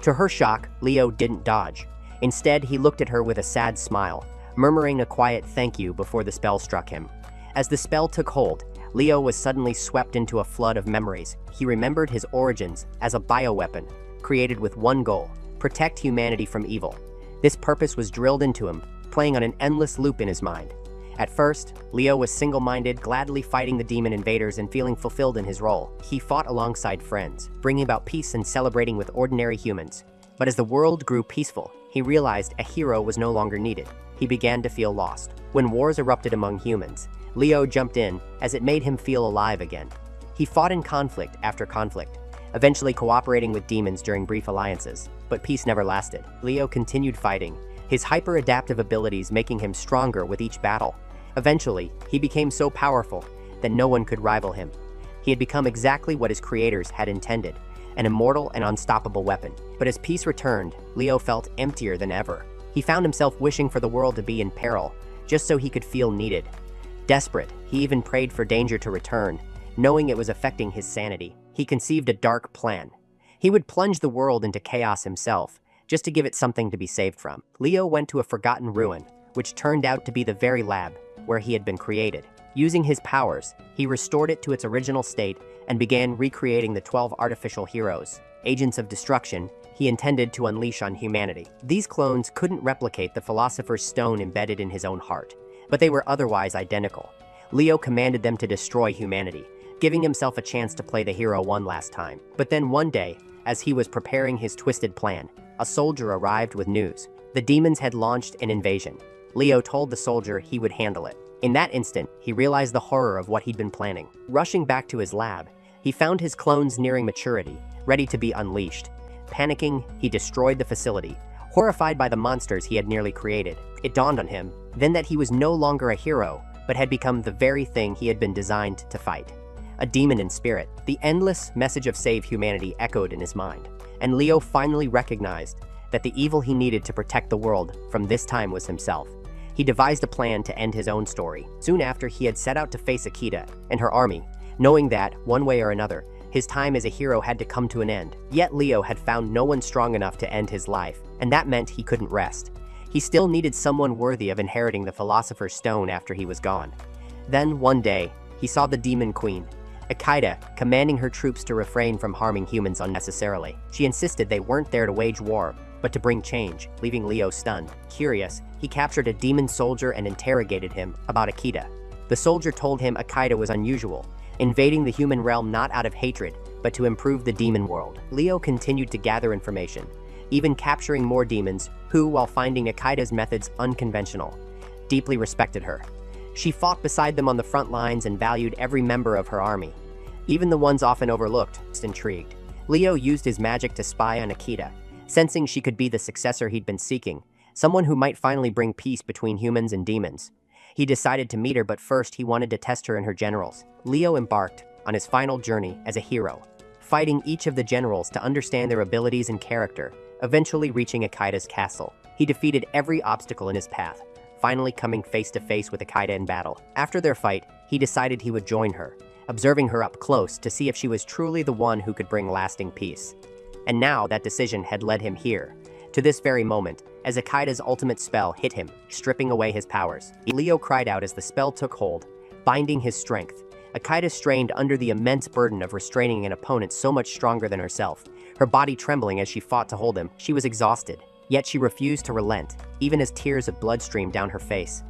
[SPEAKER 1] To her shock, Leo didn't dodge. Instead, he looked at her with a sad smile, murmuring a quiet thank you before the spell struck him. As the spell took hold, Leo was suddenly swept into a flood of memories. He remembered his origins as a bioweapon, created with one goal: protect humanity from evil. This purpose was drilled into him, playing on an endless loop in his mind. At first, Leo was single-minded, gladly fighting the demon invaders and feeling fulfilled in his role. He fought alongside friends, bringing about peace and celebrating with ordinary humans. But as the world grew peaceful, he realized a hero was no longer needed. He began to feel lost. When wars erupted among humans, Leo jumped in, as it made him feel alive again. He fought in conflict after conflict, eventually cooperating with demons during brief alliances. But peace never lasted. Leo continued fighting, his hyper-adaptive abilities making him stronger with each battle. Eventually, he became so powerful that no one could rival him. He had become exactly what his creators had intended, an immortal and unstoppable weapon. But as peace returned, Leo felt emptier than ever. He found himself wishing for the world to be in peril, just so he could feel needed. Desperate, he even prayed for danger to return, knowing it was affecting his sanity. He conceived a dark plan. He would plunge the world into chaos himself, just to give it something to be saved from. Leo went to a forgotten ruin, which turned out to be the very lab where he had been created. Using his powers, he restored it to its original state and began recreating the 12 artificial heroes, agents of destruction he intended to unleash on humanity. These clones couldn't replicate the Philosopher's Stone embedded in his own heart, but they were otherwise identical. Leo commanded them to destroy humanity, giving himself a chance to play the hero one last time. But then one day, as he was preparing his twisted plan, a soldier arrived with news. The demons had launched an invasion. Leo told the soldier he would handle it. In that instant, he realized the horror of what he'd been planning. Rushing back to his lab, he found his clones nearing maturity, ready to be unleashed. Panicking, he destroyed the facility, horrified by the monsters he had nearly created. It dawned on him, then, that he was no longer a hero, but had become the very thing he had been designed to fight. A demon in spirit. The endless message of save humanity echoed in his mind, and Leo finally recognized that the evil he needed to protect the world from this time was himself. He devised a plan to end his own story. Soon after, he had set out to face Akita and her army, knowing that, one way or another, his time as a hero had to come to an end. Yet Leo had found no one strong enough to end his life, and that meant he couldn't rest. He still needed someone worthy of inheriting the Philosopher's Stone after he was gone. Then, one day, he saw the Demon Queen, Akida, commanding her troops to refrain from harming humans unnecessarily. She insisted they weren't there to wage war, but to bring change, leaving Leo stunned. Curious, he captured a demon soldier and interrogated him about Akita. The soldier told him Akida was unusual, invading the human realm not out of hatred, but to improve the demon world. Leo continued to gather information, even capturing more demons who, while finding Akida's methods unconventional, deeply respected her. She fought beside them on the front lines and valued every member of her army, even the ones often overlooked. Intrigued, Leo used his magic to spy on Akita, sensing she could be the successor he'd been seeking, someone who might finally bring peace between humans and demons. He decided to meet her, but first he wanted to test her and her generals. Leo embarked on his final journey as a hero, fighting each of the generals to understand their abilities and character, eventually reaching Akida's castle. He defeated every obstacle in his path, finally coming face to face with Akita in battle. After their fight, he decided he would join her, observing her up close to see if she was truly the one who could bring lasting peace. And now that decision had led him here, to this very moment, as Akita's ultimate spell hit him, stripping away his powers. Leo cried out as the spell took hold, binding his strength. Akita strained under the immense burden of restraining an opponent so much stronger than herself, her body trembling as she fought to hold him. She was exhausted, yet she refused to relent, even as tears of blood streamed down her face.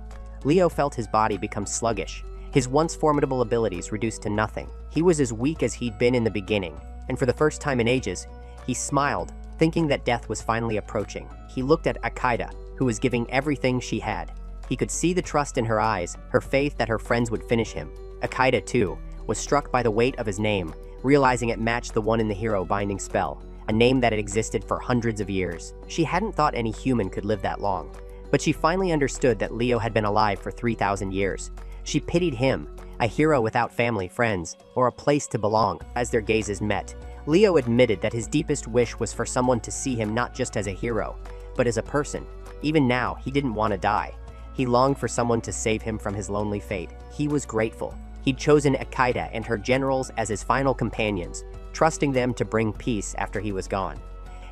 [SPEAKER 1] Leo felt his body become sluggish, his once formidable abilities reduced to nothing. He was as weak as he'd been in the beginning, and for the first time in ages, he smiled, thinking that death was finally approaching. He looked at Akita, who was giving everything she had. He could see the trust in her eyes, her faith that her friends would finish him. Akita, too, was struck by the weight of his name, realizing it matched the one in the hero binding spell, a name that had existed for hundreds of years. She hadn't thought any human could live that long, but she finally understood that Leo had been alive for 3,000 years. She pitied him, a hero without family, friends, or a place to belong. As their gazes met, Leo admitted that his deepest wish was for someone to see him not just as a hero, but as a person. Even now, he didn't want to die. He longed for someone to save him from his lonely fate. He was grateful. He'd chosen Akita and her generals as his final companions, trusting them to bring peace after he was gone.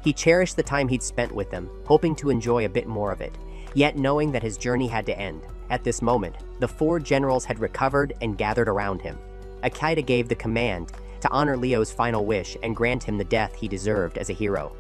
[SPEAKER 1] He cherished the time he'd spent with them, hoping to enjoy a bit more of it, yet knowing that his journey had to end. At this moment, the 4 generals had recovered and gathered around him. Akita gave the command to honor Leo's final wish and grant him the death he deserved as a hero.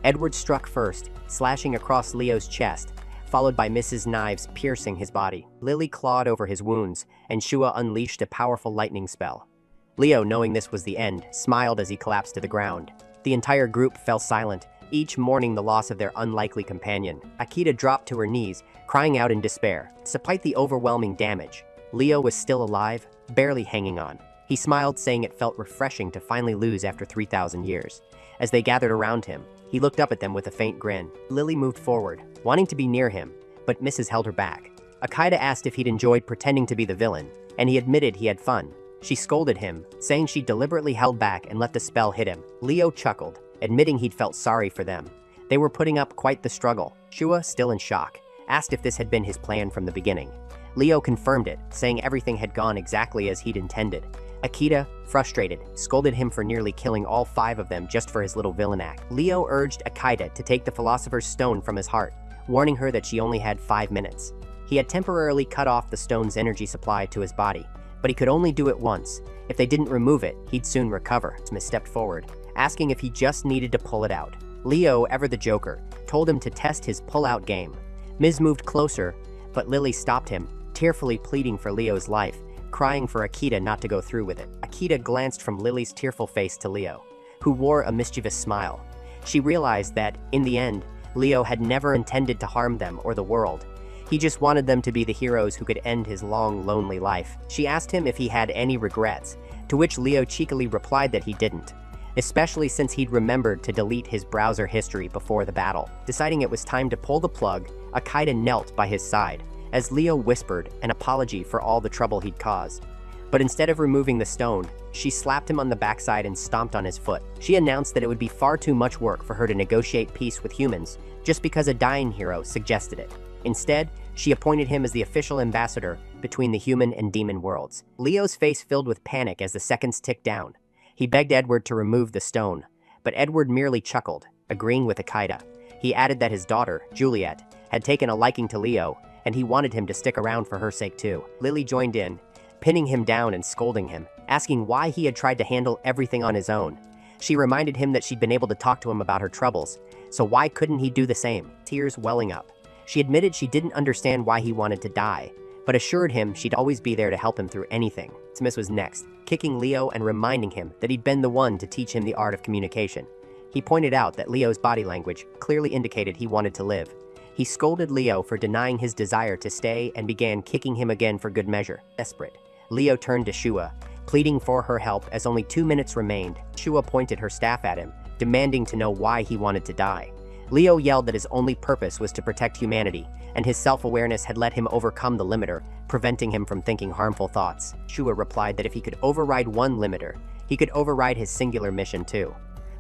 [SPEAKER 1] Edward struck first, slashing across Leo's chest, followed by Mrs. Knives piercing his body. Lily clawed over his wounds, and Shua unleashed a powerful lightning spell. Leo, knowing this was the end, smiled as he collapsed to the ground. The entire group fell silent, each mourning the loss of their unlikely companion. Akita dropped to her knees, crying out in despair. Despite the overwhelming damage, Leo was still alive, barely hanging on. He smiled, saying it felt refreshing to finally lose after 3,000 years. As they gathered around him, he looked up at them with a faint grin. Lily moved forward, wanting to be near him, but Mrs. held her back. Akita asked if he'd enjoyed pretending to be the villain, and he admitted he had fun. She scolded him, saying she deliberately held back and let the spell hit him. Leo chuckled, admitting he'd felt sorry for them. They were putting up quite the struggle. Shua, still in shock, asked if this had been his plan from the beginning. Leo confirmed it, saying everything had gone exactly as he'd intended. Akita, frustrated, scolded him for nearly killing all 5 of them just for his little villain act. Leo urged Akita to take the Philosopher's Stone from his heart, warning her that she only had 5 minutes. He had temporarily cut off the stone's energy supply to his body, but he could only do it once. If they didn't remove it, he'd soon recover. Smith stepped forward, asking if he just needed to pull it out. Leo, ever the joker, told him to test his pull-out game. Miz moved closer, but Lily stopped him, tearfully pleading for Leo's life, crying for Akita not to go through with it. Akita glanced from Lily's tearful face to Leo, who wore a mischievous smile. She realized that, in the end, Leo had never intended to harm them or the world. He just wanted them to be the heroes who could end his long, lonely life. She asked him if he had any regrets, to which Leo cheekily replied that he didn't, especially since he'd remembered to delete his browser history before the battle. Deciding it was time to pull the plug, Akita knelt by his side, as Leo whispered an apology for all the trouble he'd caused. But instead of removing the stone, she slapped him on the backside and stomped on his foot. She announced that it would be far too much work for her to negotiate peace with humans just because a dying hero suggested it. Instead, she appointed him as the official ambassador between the human and demon worlds. Leo's face filled with panic as the seconds ticked down. He begged Edward to remove the stone, but Edward merely chuckled, agreeing with Akita. He added that his daughter, Juliet, had taken a liking to Leo, and he wanted him to stick around for her sake too. Lily joined in, pinning him down and scolding him, asking why he had tried to handle everything on his own. She reminded him that she'd been able to talk to him about her troubles, so why couldn't he do the same? Tears welling up. She admitted she didn't understand why he wanted to die, but assured him she'd always be there to help him through anything. Smith was next, kicking Leo and reminding him that he'd been the one to teach him the art of communication. He pointed out that Leo's body language clearly indicated he wanted to live. He scolded Leo for denying his desire to stay and began kicking him again for good measure. Desperate, Leo turned to Shua, pleading for her help as only 2 minutes remained. Shua pointed her staff at him, demanding to know why he wanted to die. Leo yelled that his only purpose was to protect humanity, and his self-awareness had let him overcome the limiter, preventing him from thinking harmful thoughts. Shua replied that if he could override one limiter, he could override his singular mission too.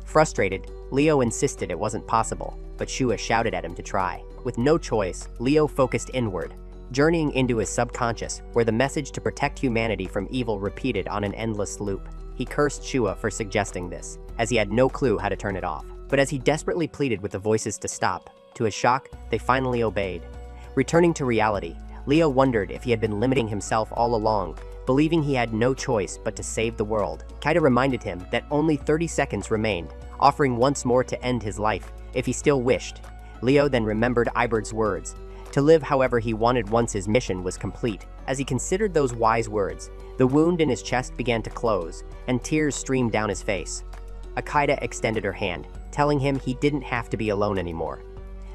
[SPEAKER 1] Frustrated, Leo insisted it wasn't possible, but Shua shouted at him to try. With no choice, Leo focused inward, journeying into his subconscious, where the message to protect humanity from evil repeated on an endless loop. He cursed Shua for suggesting this, as he had no clue how to turn it off. But as he desperately pleaded with the voices to stop, to his shock, they finally obeyed. Returning to reality, Leo wondered if he had been limiting himself all along, believing he had no choice but to save the world. Kaida reminded him that only 30 seconds remained, offering once more to end his life, if he still wished. Leo then remembered Iberd's words, to live however he wanted once his mission was complete. As he considered those wise words, the wound in his chest began to close, and tears streamed down his face. Akaida extended her hand, telling him he didn't have to be alone anymore.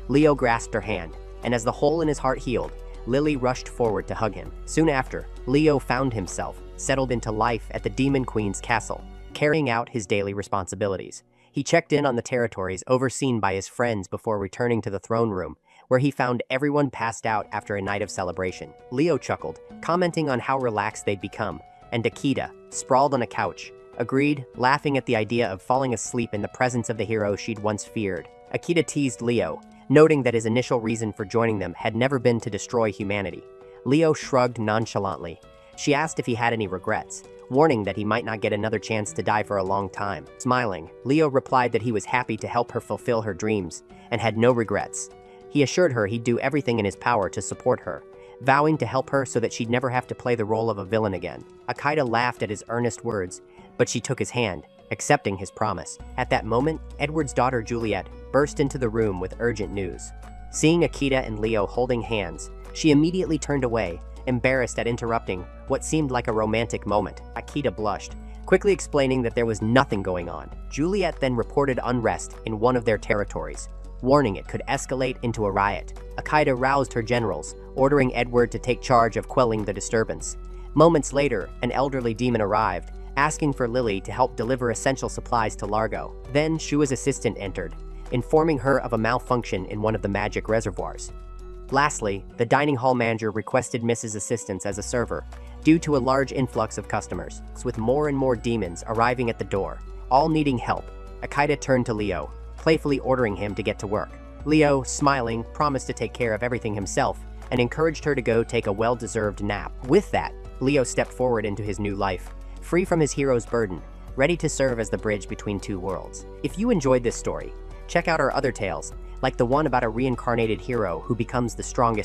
[SPEAKER 1] Leo grasped her hand, and as the hole in his heart healed, Lily rushed forward to hug him. Soon after, Leo found himself settled into life at the Demon Queen's castle, carrying out his daily responsibilities. He checked in on the territories overseen by his friends before returning to the throne room, where he found everyone passed out after a night of celebration. Leo chuckled, commenting on how relaxed they'd become, and Akita, sprawled on a couch, agreed, laughing at the idea of falling asleep in the presence of the hero she'd once feared. Akita teased Leo, noting that his initial reason for joining them had never been to destroy humanity. Leo shrugged nonchalantly. She asked if he had any regrets, warning that he might not get another chance to die for a long time. Smiling, Leo replied that he was happy to help her fulfill her dreams, and had no regrets. He assured her he'd do everything in his power to support her, vowing to help her so that she'd never have to play the role of a villain again. Akaida laughed at his earnest words, but she took his hand, accepting his promise. At that moment, Edward's daughter Juliet burst into the room with urgent news. Seeing Akita and Leo holding hands, she immediately turned away, embarrassed at interrupting what seemed like a romantic moment. Akita blushed, quickly explaining that there was nothing going on. Juliet then reported unrest in one of their territories, warning it could escalate into a riot. Akaida roused her generals, ordering Edward to take charge of quelling the disturbance. Moments later, an elderly demon arrived, asking for Lily to help deliver essential supplies to Largo. Then Shua's assistant entered, informing her of a malfunction in one of the magic reservoirs. Lastly, the dining hall manager requested Mrs. Assistance as a server, due to a large influx of customers, with more and more demons arriving at the door, all needing help. Akaida turned to Leo, playfully ordering him to get to work. Leo, smiling, promised to take care of everything himself, and encouraged her to go take a well-deserved nap. With that, Leo stepped forward into his new life, free from his hero's burden, ready to serve as the bridge between two worlds. If you enjoyed this story, check out our other tales, like the one about a reincarnated hero who becomes the strongest